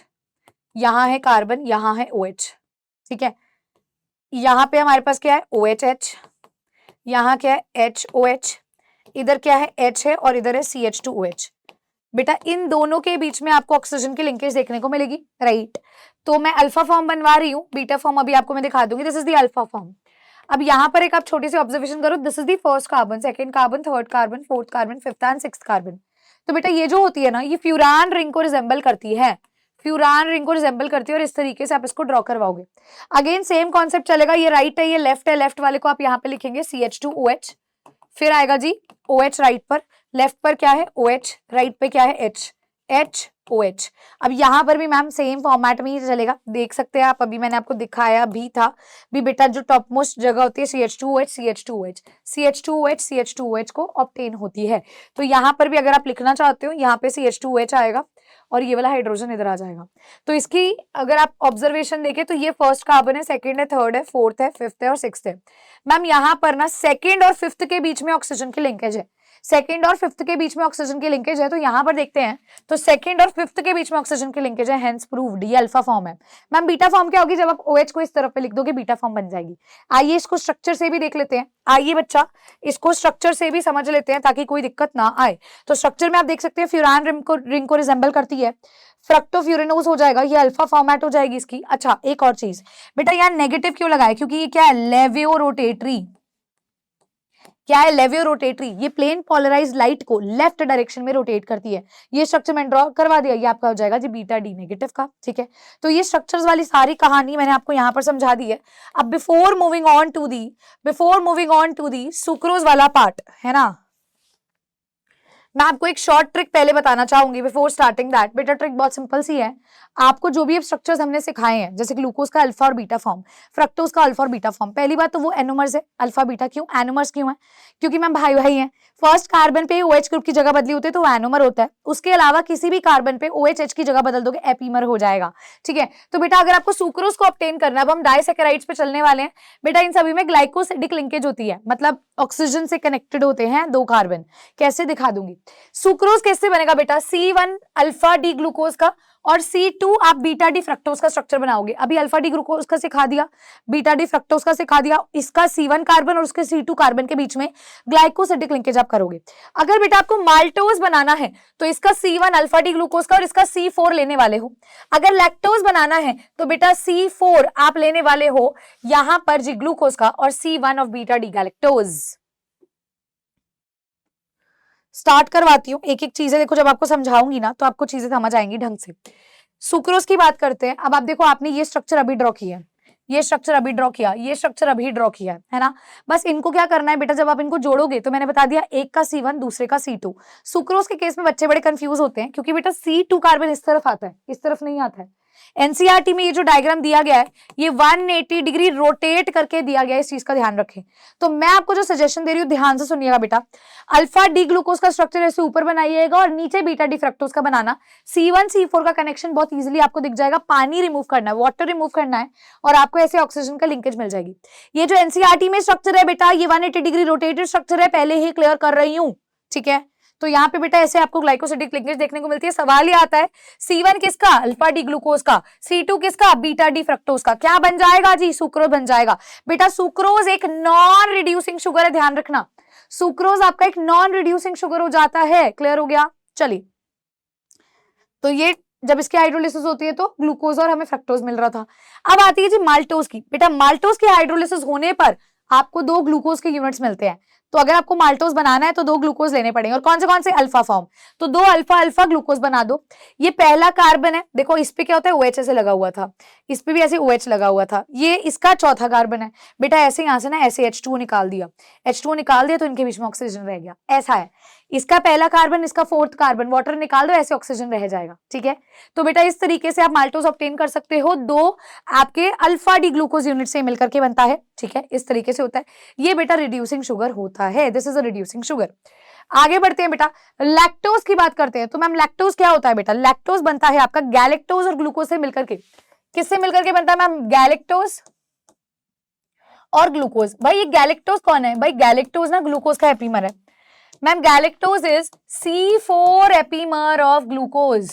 यहाँ है कार्बन, यहाँ है OH, ठीक है। यहाँ पे हमारे पास क्या है OHH, यहाँ क्या है HOH, इधर क्या है H है और इधर है CH2OH। बेटा इन दोनों के बीच में आपको ऑक्सीजन की लिंकेज देखने को मिलेगी, राइट। तो मैं अल्फा फॉर्म बनवा रही हूँ, बीटा फॉर्म अभी आपको मैं दिखा दूंगी, this is the alpha form. अब यहाँ पर एक आप छोटी सी ऑब्जर्वेशन करो, this is the first carbon, second carbon, third carbon, fourth carbon, fifth and sixth carbon. तो बेटा ये जो होती है ना ये फ्यूरान रिंग को रिजेंबल करती है, फ्यूरान रिंग को रिजेंबल करती है और इस तरीके से आप इसको ड्रॉ करवाओगे। अगेन सेम कॉन्सेप्ट चलेगा, ये राइट है ये लेफ्ट है, लेफ्ट वाले को आप यहाँ पे लिखेंगे CH2OH, फिर आएगा जी OH राइट पर, लेफ्ट पर क्या है OH, राइट पे क्या है HOH। अब यहाँ पर भी मैम सेम फॉर्मेट में ही चलेगा, देख सकते हैं आप, अभी मैंने आपको दिखाया भी था भी बेटा जो टॉप मोस्ट जगह होती है CH2OH को ऑब्टेन होती है। तो यहाँ पर भी अगर आप लिखना चाहते हो यहाँ पे CH2OH आएगा और ये वाला हाइड्रोजन इधर आ जाएगा। तो इसकी अगर आप ऑब्जर्वेशन देखें तो ये फर्स्ट कार्बन है, सेकंड है, थर्ड है, फोर्थ है, फिफ्थ है और सिक्स्थ है। मैम यहाँ पर ना सेकंड और फिफ्थ के बीच में ऑक्सीजन की लिंकेज है, सेकंड और फिफ्थ के बीच में ऑक्सीजन की लिंकेज है। तो यहाँ पर देखते हैं तो सेकंड और फिफ्थ के बीच में ऑक्सीजन की लिंकेज है, हेंस प्रूव्ड ये अल्फा फॉर्म है। मैम बीटा फॉर्म क्या होगी, जब आप OH को इस तरफ पे लिख दोगे बीटा फॉर्म बन जाएगी। आइए इसको स्ट्रक्चर से भी देख लेते हैं, आइए बच्चा इसको स्ट्रक्चर से भी समझ लेते हैं ताकि कोई दिक्कत ना आए। तो स्ट्रक्चर में आप देख सकते हैं फ्यूरान रिंग को रिजेंबल करती है, फ्रक्टोफ्यूरेनोज हो जाएगा, ये अल्फा फॉर्मेट हो जाएगी इसकी। अच्छा एक और चीज बेटा यहाँ नेगेटिव क्यों लगाया, क्योंकि ये क्या है लेवियो रोटेटरी, क्या है लेवियो रोटेटरी, ये प्लेन पोलराइज्ड लाइट को लेफ्ट डायरेक्शन में रोटेट करती है। ये स्ट्रक्चर मैंने ड्रॉ करवा दिया, ये आपका हो जाएगा जी बीटा डी नेगेटिव का, ठीक है। तो ये स्ट्रक्चर्स वाली सारी कहानी मैंने आपको यहाँ पर समझा दी है। अब before moving on to the sucrose वाला पार्ट है ना, मैं आपको एक शॉर्ट ट्रिक पहले बताना चाहूंगी बिफोर स्टार्टिंग दैट। बेटा ट्रिक बहुत सिंपल सी है। आपको जो भी अब स्ट्रक्चर्स हमने सिखाए हैं, जैसे ग्लूकोज का अल्फा और बीटा फॉर्म, फ्रक्टोज का अल्फा और बीटा फॉर्म, पहली बात तो वो एनोमर्स है। अल्फा बीटा क्यों एनोमर्स क्यों है? क्योंकि मैम भाई भाई हैं। फर्स्ट कार्बन पे OH ग्रुप की जगह बदली होती है तो वो एनोमर होता है। उसके अलावा किसी भी कार्बन पे OH की जगह बदल दोगे एपीमर हो जाएगा। ठीक है, तो बेटा अगर आपको सुक्रोज को ऑब्टेन करना है, अब हम डाइसैकेराइड्स पे चलने वाले हैं। बेटा इन सभी में ग्लाइकोसिडिक लिंकेज होती है, मतलब ऑक्सीजन से कनेक्टेड होते हैं दो कार्बन। कैसे दिखा दूंगी। सुक्रोज कैसे बनेगा बेटा? C1 अल्फा डी ग्लूकोज का और C2 आप बीटा डी फ्रक्टोज का स्ट्रक्चर बनाओगे। अभी अल्फा डी ग्लूकोज का सिखा दिया, बीटा डी फ्रक्टोज का सिखा दिया। इसका C1 कार्बन और उसके C2 कार्बन के बीच में ग्लाइकोसिडिक लिंकेज आप करोगे। अगर बेटा आपको माल्टोज बनाना है तो इसका C1 अल्फा डी ग्लूकोज का और इसका C4 लेने वाले हो। अगर लैक्टोज बनाना है तो बेटा C4 आप लेने वाले हो यहां पर जी ग्लूकोज का और C1 of beta D galactose. Start करवाती हूँ एक एक चीजें। देखो जब आपको समझाऊंगी ना तो आपको चीजें समझ आएंगी ढंग से। सुक्रोज की बात करते हैं। अब आप देखो, आपने ये स्ट्रक्चर अभी ड्रॉ किया है, ये स्ट्रक्चर अभी ड्रॉ किया, ये स्ट्रक्चर अभी ड्रॉ किया है ना। बस इनको क्या करना है बेटा, जब आप इनको जोड़ोगे तो मैंने बता दिया एक का C1 दूसरे का C2। सुक्रोज के केस में बच्चे बड़े कंफ्यूज होते हैं क्योंकि बेटा C2 कार्बन इस तरफ आता है, इस तरफ नहीं आता है। एनसीईआरटी में ये जो डायग्राम दिया गया है ये 180 डिग्री रोटेट करके दिया गया है, इस चीज का ध्यान रखें। तो मैं आपको जो सजेशन दे रही हूँ ध्यान से सुनिएगा बेटा। अल्फा डी ग्लूकोज का स्ट्रक्चर ऐसे ऊपर बनाइएगा और नीचे बीटा डी फ्रक्टोज का बनाना। C1 C4 का कनेक्शन बहुत इजीली आपको दिख जाएगा। पानी रिमूव करना है, वाटर रिमूव करना है और आपको ऐसे ऑक्सीजन का लिंकेज मिल जाएगी। ये जो एनसीईआरटी में स्ट्रक्चर है बेटा ये 180 डिग्री रोटेटेड स्ट्रक्चर है, पहले ही क्लियर कर रही हूँ। ठीक है, तो यहाँ पे बेटा ऐसे आपको ग्लाइकोसिडिक लिंकेज देखने को मिलती है। सवाल ये आता है C1 किसका? अल्फा डी ग्लूकोज का। C2 किसका? बीटा डी फ्रक्टोज का। क्या बन जाएगा जी? सुक्रोज बन जाएगा। बेटा सुक्रोज एक नॉन रिड्यूसिंग शुगर है, ध्यान रखना। सुक्रोज आपका एक नॉन रिड्यूसिंग शुगर हो जाता है। क्लियर हो गया? चलिए, तो ये जब इसकी हाइड्रोलिसिस होती है तो ग्लूकोज और हमें फ्रक्टोज मिल रहा था। अब आती है जी माल्टोज की। बेटा माल्टोज की हाइड्रोलिसिस होने पर आपको 2 ग्लूकोज के यूनिट्स मिलते हैं। तो अगर आपको माल्टोज बनाना है तो 2 ग्लूकोज लेने पड़ेंगे। और कौन से अल्फा फॉर्म, तो 2 अल्फा अल्फा ग्लूकोज बना दो। ये पहला कार्बन है, देखो इस पे क्या होता है OH ऐसे लगा हुआ था, इस पे भी ऐसे OH लगा हुआ था। ये इसका चौथा कार्बन है। बेटा ऐसे यहां से ना ऐसे H2O निकाल दिया, H2O निकाल दिया तो इनके बीच में ऑक्सीजन रह गया। ऐसा है, इसका पहला कार्बन इसका फोर्थ कार्बन, वाटर निकाल दो ऐसे ऑक्सीजन रह जाएगा। ठीक है, तो बेटा इस तरीके से आप माल्टोज ऑब्टेन कर सकते हो। 2 आपके अल्फा डी ग्लूकोज यूनिट से मिलकर के बनता है। ठीक है, इस तरीके से होता है। ये बेटा रिड्यूसिंग शुगर होता है, this is a reducing sugar. आगे बढ़ते हैं बेटा, लैक्टोज की बात करते हैं। तो मैम लैक्टोज क्या होता है बेटा? लैक्टोज बनता है आपका गैलेक्टोज और ग्लूकोज से मिलकर के। किससे मिलकर के बनता है मैम? गैलेक्टोज और ग्लूकोज। भाई ये गैलेक्टोज कौन है? भाई गैलेक्टोज ना ग्लूकोज का एपीमर है। Ma'am galactose is C4 epimer of glucose.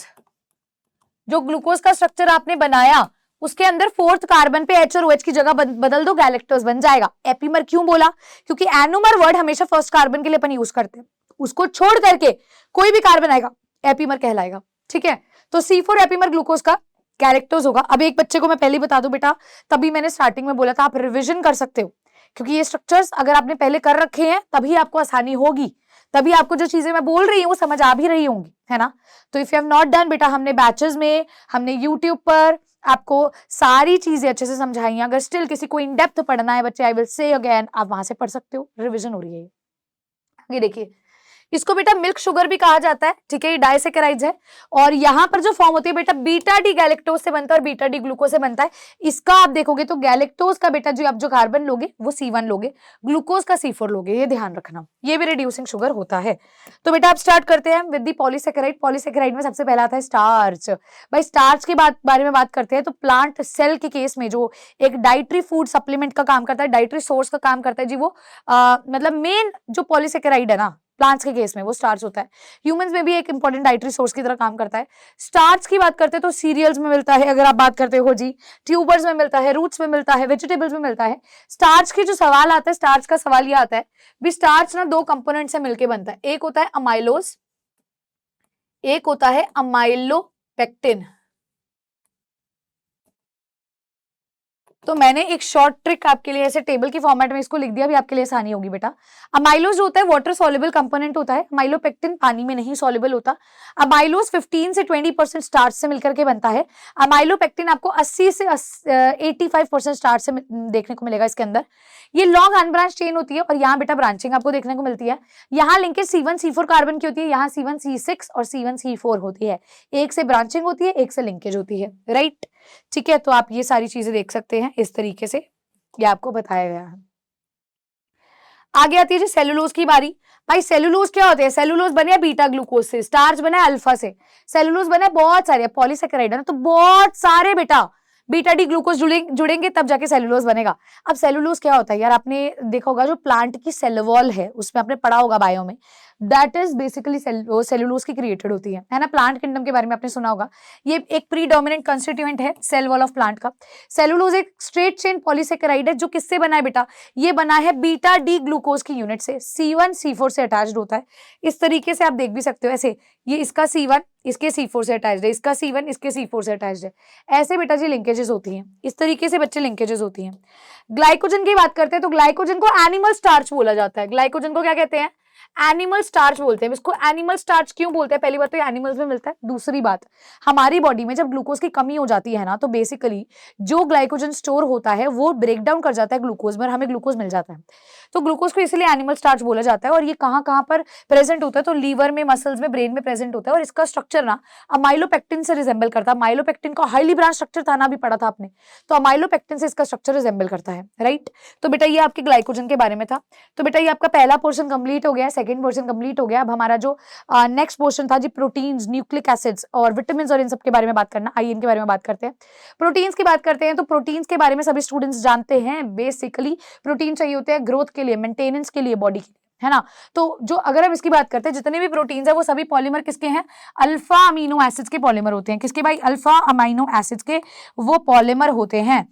जो ग्लूकोज का स्ट्रक्चर आपने बनाया उसके अंदर फोर्थ कार्बन पे H और OH की जगह बदल दो, गैलेक्टोज बन जाएगा। एपीमर क्यों बोला? क्योंकि एनोमर वर्ड हमेशा फर्स्ट कार्बन के लिए अपन यूज करते हैं, उसको छोड़ करके कोई भी कार्बन आएगा एपीमर कहलाएगा। ठीक है, तो C4 एपीमर ग्लूकोज का गैलेक्टोज होगा। अब एक बच्चे को मैं पहले बता दूं बेटा, तभी मैंने स्टार्टिंग में बोला था आप रिविजन कर सकते हो, क्योंकि ये स्ट्रक्चर्स अगर आपने पहले कर रखे हैं तभी आपको आसानी होगी, तभी आपको जो चीजें मैं बोल रही हूँ वो समझ आ भी रही होंगी, है ना। तो if you have not done बेटा, हमने बैचेस में, हमने यूट्यूब पर आपको सारी चीजें अच्छे से समझाई हैं। अगर स्टिल किसी को इन डेप्थ पढ़ना है बच्चे, आई विल से अगेन, आप वहां से पढ़ सकते हो, रिविजन हो रही है। ये देखिए, इसको बेटा मिल्क शुगर भी कहा जाता है। ठीक है, ये डाइसैकेराइड्स है और यहाँ पर जो फॉर्म होती है बेटा बीटा डी गैलेक्टोज से बनता है और बीटा डी ग्लूकोज से बनता है। इसका आप देखोगे तो गैलेक्टोज का बेटा जो आप जो कार्बन लोगे वो C1 लोगे, ग्लूकोज का C4 लोगे, ये ध्यान रखना। ये भी रिड्यूसिंग शुगर होता है। तो बेटा आप स्टार्ट करते हैं विद दी पॉलीसैकेराइड। पॉलीसैकेराइड में सबसे पहला आता है स्टार्च। भाई स्टार्च के बारे में बात करते हैं तो प्लांट सेल के केस में जो एक डाइटरी फूड सप्लीमेंट का काम करता है, डाइटरी सोर्स का काम करता है जी, वो मतलब मेन जो पॉलीसैकेराइड है ना प्लांट्स के केस में वो स्टार्च होता है। ह्यूमंस में भी एक इंपॉर्टेंट डाइटरी सोर्स की तरह काम करता है। स्टार्च की बात करते हैं तो सीरियल्स में मिलता है, अगर आप बात करते हो जी, ट्यूबर्स में मिलता है, रूट्स में मिलता है, वेजिटेबल्स में मिलता है। स्टार्च की जो सवाल आता है, स्टार्च का सवाल ये आता है भी स्टार्च ना 2 कंपोनेंट से मिलकर बनता है। एक होता है अमाइलोज, एक होता है अमाइलोपेक्टिन। तो मैंने एक शॉर्ट ट्रिक आपके लिए ऐसे टेबल की फॉर्मेट में इसको लिख दिया, भी आपके लिए आसानी होगी बेटा। अमाइलोज जो होता है वाटर सॉल्युबल कंपोनेंट होता है, अमाइलोपेक्टिन पानी में नहीं सॉल्युबल होता। अमाइलोज 15 से 20% स्टार्च से मिलकर के बनता है। अमाइलोपेक्टिन आपको 80 से 85% स्टार्च से देखने को मिलेगा इसके अंदर। ये लॉन्ग अनब्रांच चेन होती है और यहाँ बेटा ब्रांचिंग आपको देखने को मिलती है। यहाँ लिंकेज C1C4 कार्बन की होती है, यहाँ C1C6 और C1C4 होती है। एक से ब्रांचिंग होती है, एक से लिंकेज होती है, राइट। ठीक है, तो आप ये सारी चीजें देख सकते हैं इस तरीके से, ये आपको बताया गया है। आगे आती है जी सेलुलोज की बारी। भाई सेलुलोज क्या होते हैं? सेलुलोज बने बीटा ग्लूकोज से, स्टार्च बना अल्फा से, सेलुलोज बने बहुत सारे पॉलीसेकेराइड है ना, तो बहुत सारे बेटा बीटा डी ग्लूकोज जुड़ेंगे तब जाके सेलुलोज बनेगा। अब सेलुलोज क्या होता है यार, आपने देखा होगा जो प्लांट की सेल वॉल है उसमें आपने पढ़ा होगा बायो में, दैट इज बेसिकली सेलुलोज की क्रिएटेड होती है ना। प्लांट किंगडम के बारे में आपने सुना होगा, ये एक प्रीडोमिनेंट कंस्टिट्यूएंट है सेल वॉल ऑफ प्लांट का। सेलुलोज एक स्ट्रेट चेन पॉलीसेकेराइड है जो किससे बना है बेटा, ये बना है बीटा डी ग्लूकोज की यूनिट से, C1C4 से अटैच्ड होता है। इस तरीके से आप देख भी सकते हो ऐसे, ये इसका C1 इसके C4 से अटैच्ड है, इसका C1 इसके C4 से अटैच्ड है। ऐसे बेटा जी लिंकेजेस होती हैं, इस तरीके से बच्चे लिंकेजेस होती हैं। ग्लाइकोजन की बात करते हैं तो ग्लाइकोजन को एनिमल स्टार्च बोला जाता है। ग्लाइकोजन को क्या कहते हैं? एनिमल स्टार्च बोलते हैं। इसको एनिमल स्टार्च क्यों बोलते हैं? पहली बात तो ये एनिमल्स में मिलता है, दूसरी बात हमारी बॉडी में जब ग्लूकोज की कमी हो जाती है ना, तो बेसिकली जो ग्लाइकोजन स्टोर होता है वो ब्रेक डाउन कर जाता है ग्लूकोज में और हमें ग्लूकोज मिल जाता है। तो ग्लूकोज को इसलिए एनिमल स्टार्च बोला जाता है। और ये कहाँ कहाँ पर प्रेजेंट होता है? तो लीवर में, मसल्स में, ब्रेन में प्रेजेंट होता है। और इसका स्ट्रक्चर ना अमाइलोपेक्टिन से रिजेंबल करता है। अमाइलोपेक्टिन का हाईली ब्रांच स्ट्रक्चर था ना, भी पढ़ा था आपने, तो अमाइलोपेक्टिन से इसका स्ट्रक्चर रिजेंबल करता है, राइट। तो बेटा ये आपके ग्लाइकोजन के बारे में था। तो बेटा ये आपका पहला पोर्शन कंप्लीट हो गया, सेकंड पोर्शन कंप्लीट हो गया। अब हमारा जो नेक्स्ट पोर्शन था जी प्रोटीन्स, न्यूक्लिक एसिड्स और विटामिन्स और इन सब के बारे में बात करना। आइए इनके बारे में बात करते हैं। प्रोटीन्स की बात करते हैं तो प्रोटीन्स के बारे में सभी स्टूडेंट्स जानते हैं, बेसिकली प्रोटीन चाहिए होते हैं ग्रोथ के लिए, मेंटेनेंस के लिए, बॉडी के, है ना। तो जो अगर हम इसकी बात करते हैं, जितने भी प्रोटीन्स है वो सभी पॉलीमर किसके हैं? अल्फा अमीनो एसिड्स के पॉलीमर होते हैं। किसके भाई? अल्फा अमीनो एसिड्स के वो पॉलीमर होते हैं।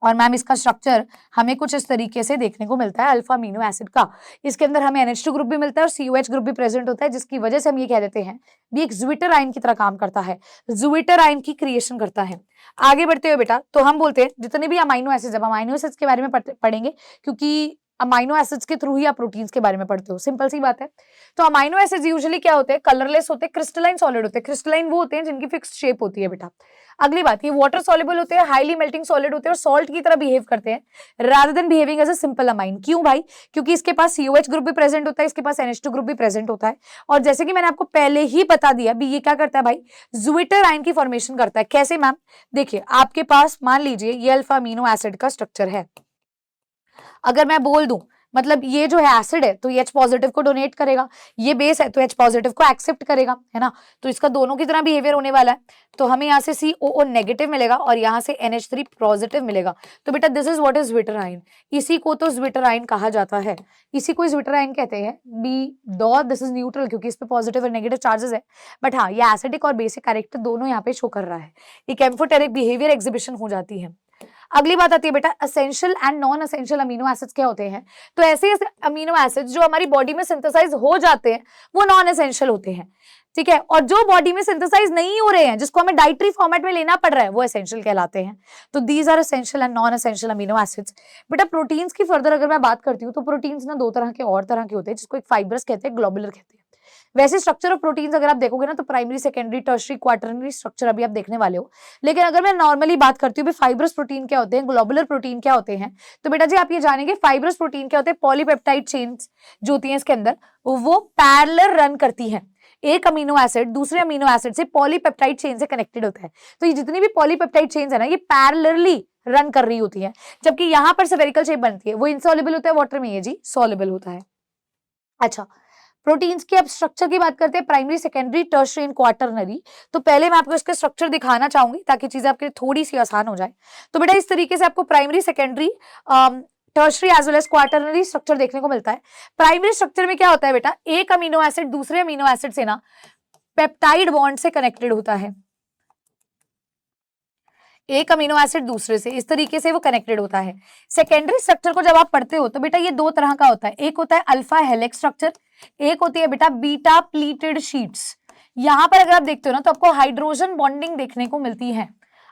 और मैम इसका स्ट्रक्चर हमें कुछ इस तरीके से देखने को मिलता है अल्फा अमीनो एसिड का। इसके अंदर हमें NH2 ग्रुप भी मिलता है और COH ग्रुप भी प्रेजेंट होता है, जिसकी वजह से हम ये कह देते हैं ये एक ज्विटर आयन की तरह काम करता है, ज्विटर आयन की क्रिएशन करता है। आगे बढ़ते हुए बेटा तो हम बोलते हैं जितने भी अमाइनो एसिड्स, अब अमाइनो एसिड्स के बारे में पढ़ेंगे क्योंकि अमाइनो एसिड्स के थ्रू ही आप प्रोटीन्स के बारे में पढ़ते हो, सिंपल सी बात है। तो अमाइनो एसिड्स यूजुअली क्या होते हैं? कलरलेस होते हैं, क्रिस्टलाइन सॉलिड होते हैं। क्रिस्टलाइन वो होते हैं जिनकी फिक्स्ड शेप होती है बेटा। अगली बात, ये वाटर सॉल्युबल होते हैं, हाईली मेल्टिंग सॉलिड होते हैं और सॉल्ट की तरह बिहेव करते हैं rather than behaving as a simple amine. क्यों भाई? क्योंकि इसके पास COH ग्रुप भी प्रेजेंट होता है, इसके पास NH2 ग्रुप भी प्रेजेंट होता है। और जैसे कि मैंने आपको पहले ही बता दिया भी, ये क्या करता है भाई? ज्विटर आयन की फॉर्मेशन करता है। कैसे मैम? देखिए आपके पास मान लीजिए ये अल्फा अमीनो एसिड का स्ट्रक्चर है। अगर मैं बोल दूं मतलब ये जो है एसिड है तो ये H पॉजिटिव को डोनेट करेगा, ये बेस है तो H पॉजिटिव को एक्सेप्ट करेगा, है ना। तो इसका दोनों की तरह बिहेवियर होने वाला है। तो हमें यहाँ से COO नेगेटिव मिलेगा और यहाँ से NH3 पॉजिटिव मिलेगा। तो बेटा this is what is zwitter ion. इसी को तो ज्विटर आयन कहा जाता है, इसी को ज्विटर आयन कहते हैं। B dot this is neutral क्योंकि इस पे पॉजिटिव और नेगेटिव चार्जेस है। बट हाँ ये एसिडिक और बेसिक कैरेक्टर दोनों यहाँ पे शो कर रहा है। एक एम्फोटेरिक बिहेवियर एग्जिबिशन हो जाती है। अगली बात आती है बेटा essential and non essential amino acids क्या होते हैं? तो ऐसे अमीनो एसिड्स जो हमारी बॉडी में सिंथेसाइज हो जाते हैं वो नॉन एसेंशियल होते हैं, ठीक है। और जो बॉडी में सिंथेसाइज नहीं हो रहे हैं, जिसको हमें डाइटरी फॉर्मेट में लेना पड़ रहा है, वो एसेंशियल कहलाते हैं। तो these are essential and non essential amino acids. बेटा प्रोटीन्स की फर्दर अगर मैं बात करती हूँ तो प्रोटीन्स ना दो तरह के और तरह के होते हैं, जिसको एक फाइब्रस कहते हैं, ग्लोबुलर कहते हैं। वैसे स्ट्रक्चर ऑफ प्रोटीन्स अगर आप देखोगे ना तो primary, secondary, tertiary, quaternary structure अभी आप देखने वाले हो। लेकिन अगर मैं नॉर्मली बात करती हूँ फाइब्रस प्रोटीन क्या होते हैं, ग्लोबुलर प्रोटीन क्या होते हैं, तो बेटा जी आप ये जानेंगे फाइब्रस प्रोटीन क्या होते हैं। पॉलीपेप्टाइड चेन्स जो होती हैं इसके अंदर वो पैरेलल रन करती हैं। एक अमीनो एसिड दूसरे अमीनो एसिड से पॉलीपेप्टाइड चेन से कनेक्टेड होता है। तो ये जितनी भी पॉलीपेप्टाइड चेन्स है ना ये पैरेलली रन कर रही होती है। जबकि यहाँ पर स्फेरिकल शेप बनती है, वो इनसॉल्युबल होता है वाटर में, ये जी सॉल्युबल होता है। अच्छा प्रोटीन्स की अब स्ट्रक्चर की बात करते हैं, primary, secondary, tertiary and quaternary. तो पहले मैं आपको इसका स्ट्रक्चर दिखाना चाहूंगी ताकि चीजें आपके लिए थोड़ी सी आसान हो जाए। तो बेटा इस तरीके से आपको primary, secondary, tertiary as well as quaternary structure देखने को मिलता है। प्राइमरी स्ट्रक्चर में क्या होता है बेटा, एक अमीनो एसिड दूसरे अमीनो एसिड से ना पेप्टाइड बॉन्ड से कनेक्टेड होता है। एक अमीनो एसिड दूसरे से इस तरीके से वो कनेक्टेड होता है। सेकेंडरी स्ट्रक्चर को जब आप पढ़ते हो तो बेटा ये दो तरह का होता है, एक होता है अल्फा हेलिक्स स्ट्रक्चर, एक होती है बेटा बीटा प्लीटेड शीट्स। यहां पर अगर आप देखते हो ना तो आपको हाइड्रोजन बॉन्डिंग देखने को मिलती है।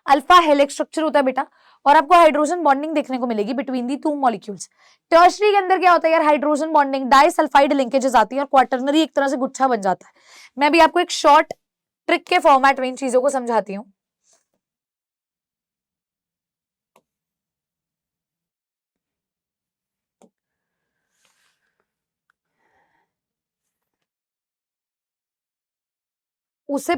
अल्फा हेलिक्स स्ट्रक्चर होता है बेटा, और आपको हाइड्रोजन बॉन्डिंग देखने को मिलेगी between the two molecules. Tertiary के अंदर क्या होता है यार, हाइड्रोजन बॉन्डिंग, डाइसल्फाइड लिंकेजेस आती है और क्वाटर्नरी एक तरह से गुच्छा बन जाता है। मैं भी आपको एक शॉर्ट ट्रिक के फॉर्मेट में इन चीजों को समझाती हूँ। उससे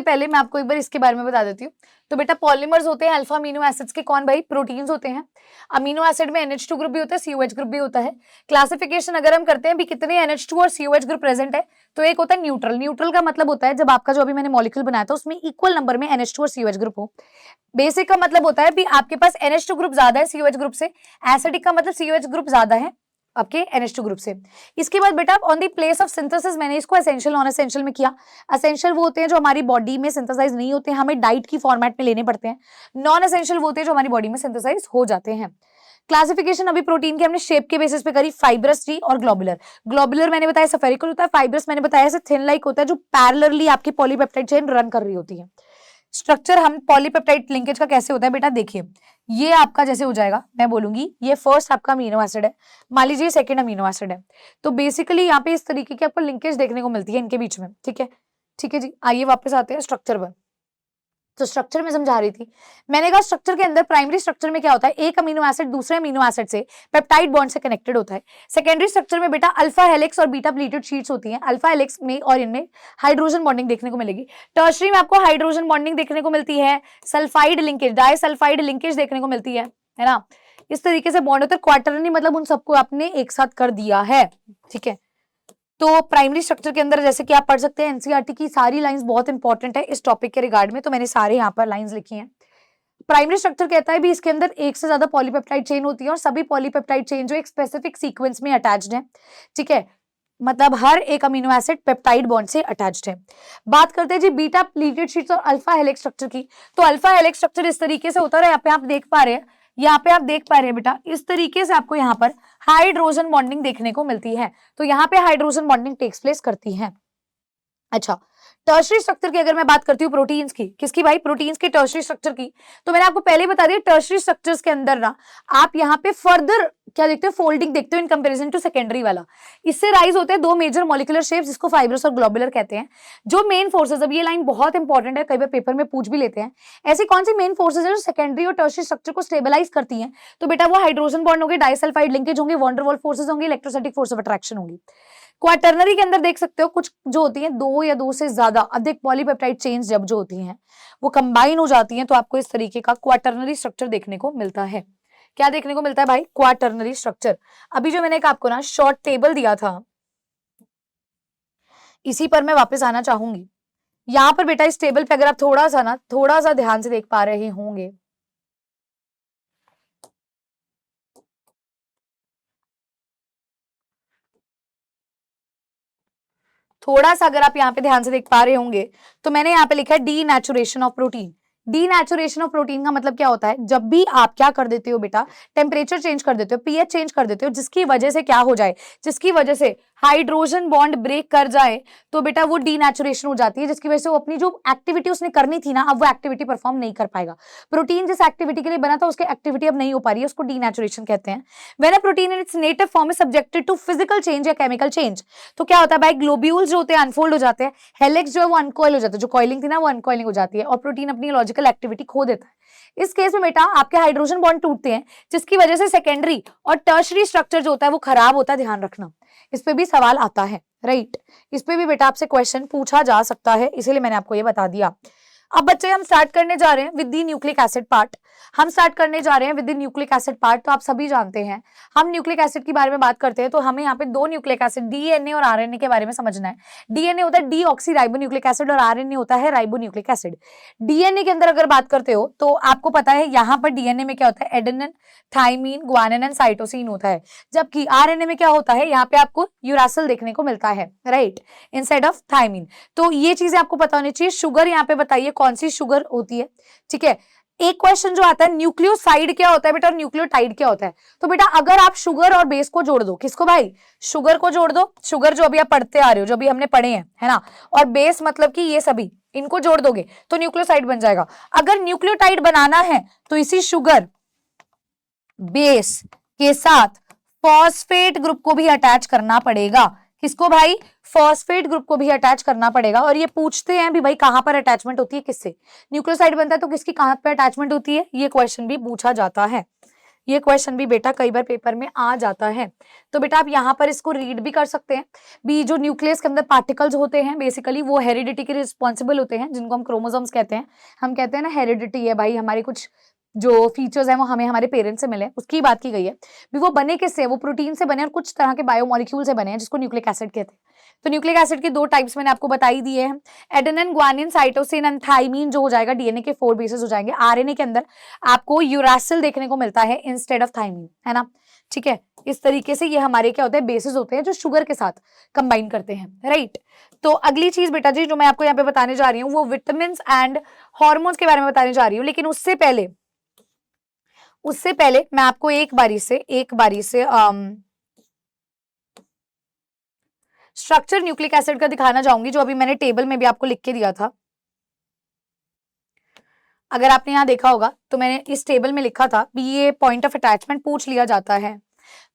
पहले मैं आपको एक बार इसके बारे में बता देती हूँ। तो बेटा पॉलीमर्स होते हैं अल्फा अमीनो एसिड्स के, कौन भाई, प्रोटीन्स होते हैं। अमीनो एसिड में NH2 ग्रुप भी होता है, COH ग्रुप भी होता है। क्लासिफिकेशन अगर हम करते हैं भी कितने NH2 और COH ग्रुप प्रेजेंट है, तो एक होता है न्यूट्रल। न्यूट्रल का मतलब होता है जब आपका जो अभी मैंने मॉलिक्यूल बनाया था उसमें इक्वल नंबर में NH2 और COH ग्रुप हो। बेसिक का मतलब होता है भी आपके पास NH2 ग्रुप ज्यादा है COH ग्रुप से। एसिडिक का मतलब COH ग्रुप ज्यादा है आपके NH2 ग्रुप से। इसके बाद बेटा on the place of synthesis मैंने इसको एसेंशियल नॉन एसेंशियल में किया। एसेंशियल वो होते हैं जो हमारी बॉडी में सिंथेसाइज नहीं होते हैं, हमें डाइट की फॉर्मेट में लेने पड़ते हैं। नॉन एसेंशियल वो होते हैं जो हमारी बॉडी में सिंथेसाइज हो जाते हैं। क्लासिफिकेशन अभी प्रोटीन की हमने शेप के बेसिस पे करी, फाइब्रस टी और ग्लोबुलर। ग्लोबुलर मैंने बताया स्फेरिकल होता है, फाइब्रस मैंने बताया ऐसे थिन लाइक होता है जो पैरेलली आपकी पॉलीपेप्टाइड चेन रन कर रही होती है। स्ट्रक्चर हम पॉलीपेप्टाइड लिंकेज का कैसे होता है बेटा, देखिए ये आपका जैसे हो जाएगा, मैं बोलूंगी ये फर्स्ट आपका अमीनो एसिड है, मान लीजिए सेकंड अमीनो एसिड है, तो बेसिकली यहाँ पे इस तरीके की आपको लिंकेज देखने को मिलती है इनके बीच में। ठीक है, ठीक है जी, आइए वापस आते हैं स्ट्रक्चर पर। तो स्ट्रक्चर में समझा रही थी, मैंने कहा स्ट्रक्चर के अंदर प्राइमरी स्ट्रक्चर में क्या होता है, एक अमीनो एसिड दूसरे अमीनो एसिड से पेप्टाइड बॉन्ड से कनेक्टेड होता है। सेकेंडरी स्ट्रक्चर में बेटा अल्फा हेलिक्स और बीटा प्लीटेड शीट्स होती हैं। अल्फा हेलिक्स में और इनमें हाइड्रोजन बॉन्डिंग देखने को मिलेगी। टर्शरी में आपको हाइड्रोजन बॉन्डिंग देखने को मिलती है, सल्फाइड लिंकेज, डाइसल्फाइड लिंकेज देखने को मिलती है ना, इस तरीके से बॉन्ड होता है। क्वार्टरनी मतलब उन सबको आपने एक साथ कर दिया है। ठीक है, तो प्राइमरी स्ट्रक्चर के अंदर जैसे कि आप पढ़ सकते हैं, एनसीईआरटी की सारी लाइंस बहुत इंपॉर्टेंट है इस टॉपिक के रिगार्ड में, तो मैंने सारे यहाँ पर लाइंस लिखी हैं। प्राइमरी स्ट्रक्चर कहता है भी इसके अंदर एक से ज्यादा पॉलीपेप्टाइड चेन होती है और सभी पॉलीपेप्टाइड चेन जो एक स्पेसिफिक सीक्वेंस में अटैच्ड है। ठीक है, मतलब हर एक अमीनो एसिड पेप्टाइड बॉन्ड से अटैच्ड है। बात करते हैं जी बीटा प्लीटेड शीट्स और अल्फा हेलिक्स स्ट्रक्चर की। तो अल्फा हेलिक्स स्ट्रक्चर इस तरीके से होता है, यहाँ पे आप देख पा रहे हैं, यहाँ पे आप देख पा रहे हैं बेटा, इस तरीके से आपको यहाँ पर हाइड्रोजन बॉन्डिंग देखने को मिलती है। तो यहाँ पे हाइड्रोजन बॉन्डिंग टेक्स प्लेस करती है। अच्छा, टर्शरी स्ट्रक्चर की अगर मैं बात करती हूँ प्रोटीन्स की, किसकी भाई, प्रोटीन्स के टर्शरी स्ट्रक्चर की, तो मैंने आपको पहले बता दिया टर्शरी स्ट्रक्चर्स के अंदर ना आप यहाँ पे फर्दर क्या देखते हो, फोल्डिंग देखते हो इन कंपैरिजन टू सेकेंडरी वाला। इससे राइज होते हैं दो मेजर मॉलिक्यूलर शेप्स जिसको फाइब्रस और ग्लोबुलर कहते हैं। जो मेन फोर्सेज, अब ये लाइन बहुत इंपॉर्टेंट है, कई बार पेपर में पूछ भी लेते हैं, ऐसी कौन सी मेन फोर्सेज है जो सेकेंडरी और टर्शरी स्ट्रक्चर को स्टेबलाइज करती हैं, तो बेटा वो हाइड्रोजन बॉन्ड होंगे, डाइसल्फाइड लिंकेज होंगे, वॉन डेर वाल्स फोर्सेज होंगे, इलेक्ट्रोस्टैटिक फोर्स ऑफ अट्रैक्शन होंगी। क्वाटर्नरी के अंदर देख सकते हो कुछ जो होती हैं दो या दो से ज्यादा अधिक पॉलीपेप्टाइड चेन्स जब जो होती हैं वो कंबाइन हो जाती हैं, तो आपको इस तरीके का क्वाटर्नरी स्ट्रक्चर देखने को मिलता है। क्या देखने को मिलता है भाई, क्वाटर्नरी स्ट्रक्चर। अभी जो मैंने आपको ना शॉर्ट टेबल दिया था इसी पर मैं वापस आना चाहूंगी। यहाँ पर बेटा इस टेबल पे अगर आप थोड़ा सा ध्यान से देख पा रहे होंगे, थोड़ा सा अगर आप यहाँ पे ध्यान से देख पा रहे होंगे, तो मैंने यहाँ पे लिखा है denaturation of protein. Denaturation of protein का मतलब क्या होता है, जब भी आप क्या कर देते हो बेटा, टेम्परेचर चेंज कर देते हो, पीएच चेंज कर देते हो, जिसकी वजह से क्या हो जाए, जिसकी वजह से हाइड्रोजन बॉन्ड ब्रेक कर जाए, तो बेटा वो डीनेचुरेशन हो जाती है, जिसकी वजह से वो अपनी जो एक्टिविटी उसने करनी थी ना, अब वो एक्टिविटी परफॉर्म नहीं कर पाएगा। प्रोटीन जिस एक्टिविटी के लिए बना था उसकी एक्टिविटी अब नहीं हो पा रही है, उसको डीनेचुरेशन कहते हैं। When a protein in its native form is subjected to physical change या केमिकल चेंज, तो क्या होता है भाई, ग्लोब्यूल्स जो होते हैं अनफोल्ड हो जाते हैं, हेलिक्स जो है वो अनकॉइल हो जाता है, जो कॉइलिंग थी ना वो अनकॉइलिंग हो जाती है और प्रोटीन अपनी लॉजिकल एक्टिविटी खो देता है। इस केस में बेटा आपके हाइड्रोजन बॉन्ड टूटते हैं, जिसकी वजह से सेकेंडरी और टर्शरी स्ट्रक्चर जो होता है वो खराब होता है, ध्यान रखना। इस पे भी सवाल आता है, राइट, इस पे भी बेटा आपसे क्वेश्चन पूछा जा सकता है, इसीलिए मैंने आपको ये बता दिया। अब बच्चे हम स्टार्ट करने जा रहे हैं with the nucleic acid part. हम स्टार्ट करने जा रहे हैं with the nucleic acid part. तो आप सभी जानते हैं हम न्यूक्लिक एसिड के बारे में बात करते हैं तो हमें यहाँ पे दो न्यूक्लिक एसिड डीएनए और आरएनए के बारे में समझना है। डीएनए होता है डीऑक्सी राइबो न्यूक्लिक एसिड और आरएनए होता है राइबो न्यूक्लिक एसिड। डीएनए के अंदर अगर बात करते हो तो आपको पता है यहाँ पर डीएनए में क्या होता है, adenine, thymine, guanine and cytosine होता है, जबकि आरएनए में क्या होता है, यहाँ पे आपको यूरासिल देखने को मिलता है, राइट, इंस्टेड ऑफ थाइमीन। तो ये चीजें आपको पता होनी चाहिए। शुगर यहाँ पे बताइए कौन सी शुगर होती है, ठीक है, एक क्वेश्चन जो आता है न्यूक्लियोसाइड क्या होता है बेटा और न्यूक्लियोटाइड क्या होता है। तो बेटा अगर आप शुगर और बेस को जोड़ दो, किसको भाई, शुगर को जोड़ दो, शुगर जो अभी आप पढ़ते आ रहे हो, जो अभी हमने पढ़े हैं, है ना, और बेस मतलब कि ये सभी, इनको जोड़ दोगे तो न्यूक्लियोसाइड बन जाएगा। अगर न्यूक्लियोटाइड बनाना है तो इसी शुगर बेस के साथ फॉस्फेट ग्रुप को भी अटैच करना पड़ेगा। किसको भाई, फॉस्फेट ग्रुप को भी अटैच करना पड़ेगा। और ये पूछते हैं भी भाई कहां पर अटैचमेंट होती है, किससे, न्यूक्लियोसाइड बनता है तो किसकी कहां पर अटैचमेंट होती है, ये क्वेश्चन भी पूछा जाता है। ये क्वेश्चन भी बेटा कई बार पेपर में आ जाता है। तो बेटा आप यहाँ पर इसको रीड भी कर सकते हैं भी। जो न्यूक्लियस के अंदर पार्टिकल्स होते हैं बेसिकली वो हेरिडिटी के रिस्पॉन्सिबल होते हैं, जिनको हम क्रोमोसोम्स कहते हैं। हम कहते हैं ना हेरिडिटी है भाई, हमारे कुछ जो फीचर्स हैं वो हमें हमारे पेरेंट्स से मिले, उसकी बात की गई है। भी वो बने किससे, वो प्रोटीन से बने और कुछ तरह के बायोमोलिक्यूल से बने हैं जिसको न्यूक्लिक एसिड कहते हैं। तो न्यूक्लिक एसिड के दो टाइप्स मैंने आपको बताई दिए हैं, adenine, guanine, cytosine and thymine जो हो जाएगा डीएनए के 4 बेसेस हो जाएंगे। आरएनए के अंदर आपको यूरासिल देखने को मिलता है इंस्टेड ऑफ थाइमीन, है ना, ठीक है। इस तरीके से ये हमारे क्या होते हैं, बेसिस होते हैं जो शुगर के साथ कंबाइन करते हैं, राइट। तो अगली चीज बेटा जी जो मैं आपको यहाँ पे बताने जा रही हूँ वो विटामिन एंड हॉर्मोन्स के बारे में बताने जा रही हूँ। लेकिन उससे पहले मैं आपको एक बारी से स्ट्रक्चर न्यूक्लिक एसिड का दिखाना चाहूंगी, जो अभी मैंने टेबल में भी आपको लिख के दिया था। अगर आपने यहाँ देखा होगा तो मैंने इस टेबल में लिखा था भी ये पॉइंट ऑफ अटैचमेंट पूछ लिया जाता है।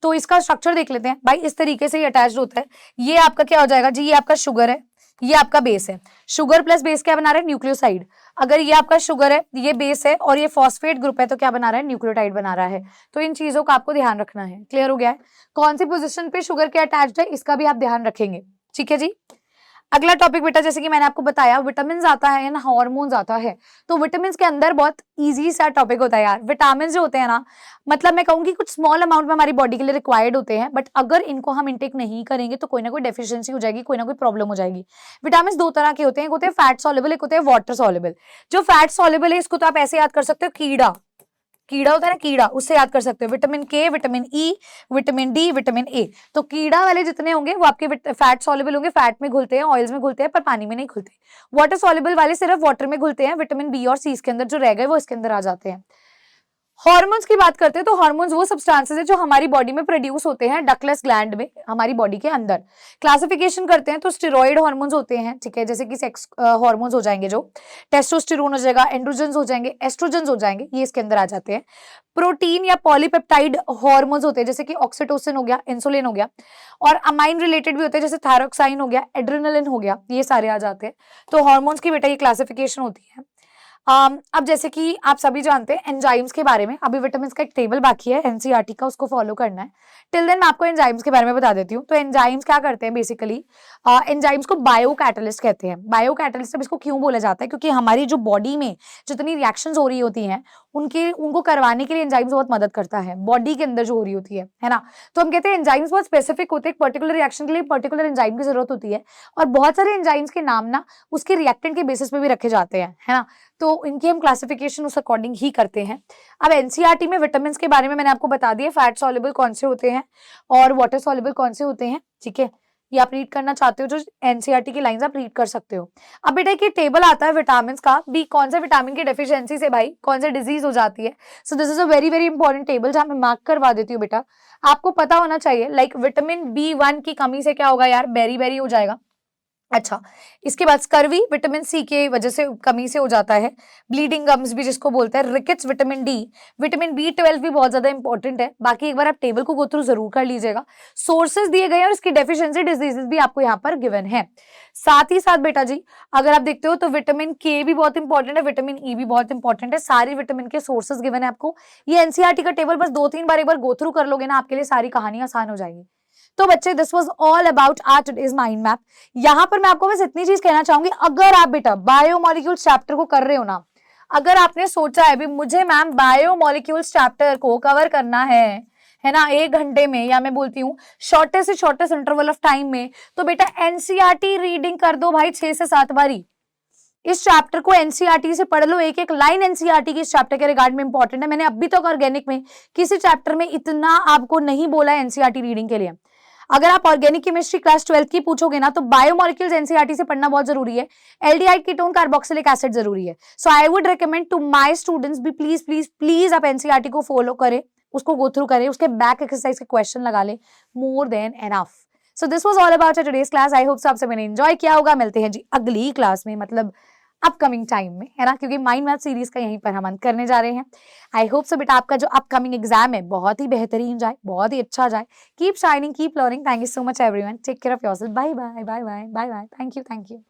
तो इसका स्ट्रक्चर देख लेते हैं भाई, इस तरीके से ये अटैच्ड होता है। ये आपका क्या हो जाएगा जी, ये आपका शुगर है, ये आपका बेस है। शुगर प्लस बेस क्या बना रहा है, न्यूक्लियोसाइड। अगर ये आपका शुगर है, ये बेस है और ये फॉस्फेट ग्रुप है तो क्या बना रहा है, न्यूक्लियोटाइड बना रहा है। तो इन चीजों का आपको ध्यान रखना है। क्लियर हो गया है, कौन सी पोजीशन पे शुगर के अटैच्ड है इसका भी आप ध्यान रखेंगे, ठीक है जी। अगला टॉपिक बेटा जैसे कि मैंने आपको बताया विटामिन आता है ना हार्मोन्स आता है। तो विटामिन के अंदर बहुत इजी सा टॉपिक होता है यार। विटामिन जो होते हैं ना, मतलब मैं कहूंगी कुछ स्मॉल अमाउंट में हमारी बॉडी के लिए रिक्वायर्ड होते हैं, बट अगर इनको हम इंटेक नहीं करेंगे तो कोई ना कोई डेफिशिएंसी हो जाएगी, कोई ना कोई प्रॉब्लम हो जाएगी। विटामिन दो तरह के होते हैं, एक होते हैं फैट सॉल्युबल, एक होते हैं वाटर सॉल्युबल। जो फैट सॉल्युबल है इसको तो आप ऐसे याद कर सकते हो, कीड़ा होता है ना, कीड़ा, उससे याद कर सकते हो। विटामिन के, vitamin E, vitamin D, vitamin A. तो कीड़ा वाले जितने होंगे वो आपके फैट सॉल्युबल होंगे, फैट में घुलते हैं, ऑयल्स में घुलते हैं, पर पानी में नहीं घुलते। वाटर सॉल्युबल वाले सिर्फ वाटर में घुलते हैं, विटामिन बी और सी इसके अंदर जो रह गए वो इसके अंदर आ जाते हैं। हार्मोन्स की बात करते हैं तो हार्मोन्स वो सब्सटेंसेस है जो हमारी बॉडी में प्रोड्यूस होते हैं डक्टलेस ग्लैंड में, हमारी बॉडी के अंदर। क्लासिफिकेशन करते हैं तो स्टेरॉइड हार्मोन्स होते हैं, ठीक है, जैसे कि सेक्स हार्मोन्स हो जाएंगे, जो टेस्टोस्टेरोन हो जाएगा, एंड्रोजन्स हो जाएंगे, एस्ट्रोजन्स हो जाएंगे, ये इसके अंदर आ जाते हैं। प्रोटीन या पॉलीपेप्टाइड हार्मोन्स होते हैं जैसे कि ऑक्सीटोसिन हो गया, इंसुलिन हो गया, और अमाइन रिलेटेड भी होते हैं जैसे थायरोक्साइन हो गया, एड्रेनलिन हो गया, ये सारे आ जाते हैं। तो हार्मोन्स की बेटा ये क्लासिफिकेशन होती है। अब जैसे कि आप सभी जानते हैं एंजाइम्स के बारे में, अभी विटामिन का एक टेबल बाकी है एनसीईआरटी का, उसको फॉलो करना है। टिल देन मैं आपको एंजाइम्स के बारे में बता देती हूँ। तो एंजाइम्स क्या करते हैं बेसिकली, एंजाइम्स को बायो कैटलिस्ट कहते हैं। बायो कैटलिस्ट इसको क्यों बोला जाता है, क्योंकि हमारी जो बॉडी में जितनी रिएक्शंस हो रही होती हैं उनको करवाने के लिए एंजाइम्स बहुत मदद करता है, बॉडी के अंदर जो हो रही होती है ना। तो हम कहते हैं एंजाइम्स बहुत स्पेसिफिक होते हैं, पर्टिकुलर रिएक्शन के लिए पर्टिकुलर एंजाइम की जरूरत होती है, और बहुत सारे एंजाइम्स के नाम ना उसके रिएक्टेंट के बेसिस पे भी रखे जाते हैं, है ना। तो इनकी हम क्लासिफिकेशन उस अकॉर्डिंग ही करते हैं। अब एनसीईआरटी में विटामिन के बारे में मैंने आपको बता दिया, फैट सॉल्युबल कौन से होते हैं और वाटर सॉल्युबल कौन से होते हैं, ठीक है। ये आप रीड करना चाहते हो जो एनसीईआरटी की लाइंस आप रीड कर सकते हो। अब बेटा कि टेबल आता है विटामिन का भी, कौन से विटामिन की डेफिशिएंसी से भाई कौन से डिजीज हो जाती है। So this is a very very important table जहां मैं मार्क करवा देती हूँ बेटा, आपको पता होना चाहिए। लाइक विटामिन B1 की कमी से क्या होगा यार, बेरी बेरी हो जाएगा। अच्छा, इसके बाद स्कर्वी विटामिन सी के वजह से कमी से हो जाता है, ब्लीडिंग गम्स भी जिसको बोलते हैं, rickets vitamin D, vitamin B12 भी बहुत ज्यादा इंपॉर्टेंट है। बाकी एक बार आप टेबल को गो थ्रू जरूर कर लीजिएगा, सोर्सेज दिए गए हैं और इसकी डेफिशिएंसी डिजीजेस भी आपको यहाँ पर गिवन है। साथ ही साथ बेटा जी अगर आप देखते हो तो विटामिन के भी बहुत इंपॉर्टेंट है, विटामिन ई भी बहुत इंपॉर्टेंट है, सारी विटामिन के सोर्सेज गिवन है आपको। ये एनसीईआरटी का टेबल बस 2-3 बार एक बार गो थ्रू कर लोगे ना, आपके लिए सारी कहानी आसान हो जाएगी। तो बच्चे this was all about our today's mind map. यहाँ पर मैं आपको बस इतनी चीज कहना चाहूंगी, अगर आप बेटा बायोमोलिक्यूल्स चैप्टर को कर रहे हो ना, अगर आपने सोचा है भी मुझे मैम बायोमोलिक्यूल्स चैप्टर को कवर करना है ना 1 घंटे में, या मैं बोलती हूँ शॉर्टेस्ट से शॉर्टेस्ट इंटरवल ऑफ टाइम में, तो बेटा एनसीईआरटी रीडिंग कर दो भाई 6 से 7 बारी। इस चैप्टर को एनसीईआरटी से पढ़ लो, एक एक लाइन एनसीईआरटी की इस चैप्टर के रिगार्ड में इंपॉर्टेंट है। मैंने अभी तक ऑर्गेनिक में किसी चैप्टर में इतना आपको नहीं बोला है एनसीईआरटी रीडिंग के लिए। अगर आप ऑर्गेनिक केमिस्ट्री क्लास 12th की पूछोगे ना तो बायोमोलिक्यूल्स एनसीईआरटी से पढ़ना बहुत जरूरी है, एल्डिहाइड कीटोन कार्बोक्सिलिक एसिड जरूरी है। So I would recommend to my students भी प्लीज प्लीज प्लीज आप एनसीईआरटी को फॉलो करें, उसको गो थ्रू करें, उसके बैक एक्सरसाइज के क्वेश्चन लगा लें, more than enough. So this was all about today's class. I hope so आप सभी ने एंजॉय किया होगा। मिलते हैं जी अगली क्लास में, मतलब अपकमिंग टाइम में, है ना, क्योंकि माइंड मैथ सीरीज का यहीं पर हम अंत करने जा रहे हैं। आई होप सो बेटा आपका जो अपकमिंग एग्जाम है बहुत ही बेहतरीन जाए, बहुत ही अच्छा जाए। Keep shining, keep learning. Thank you so much everyone. Take care of yourself. Bye bye bye bye bye bye. Thank you thank you.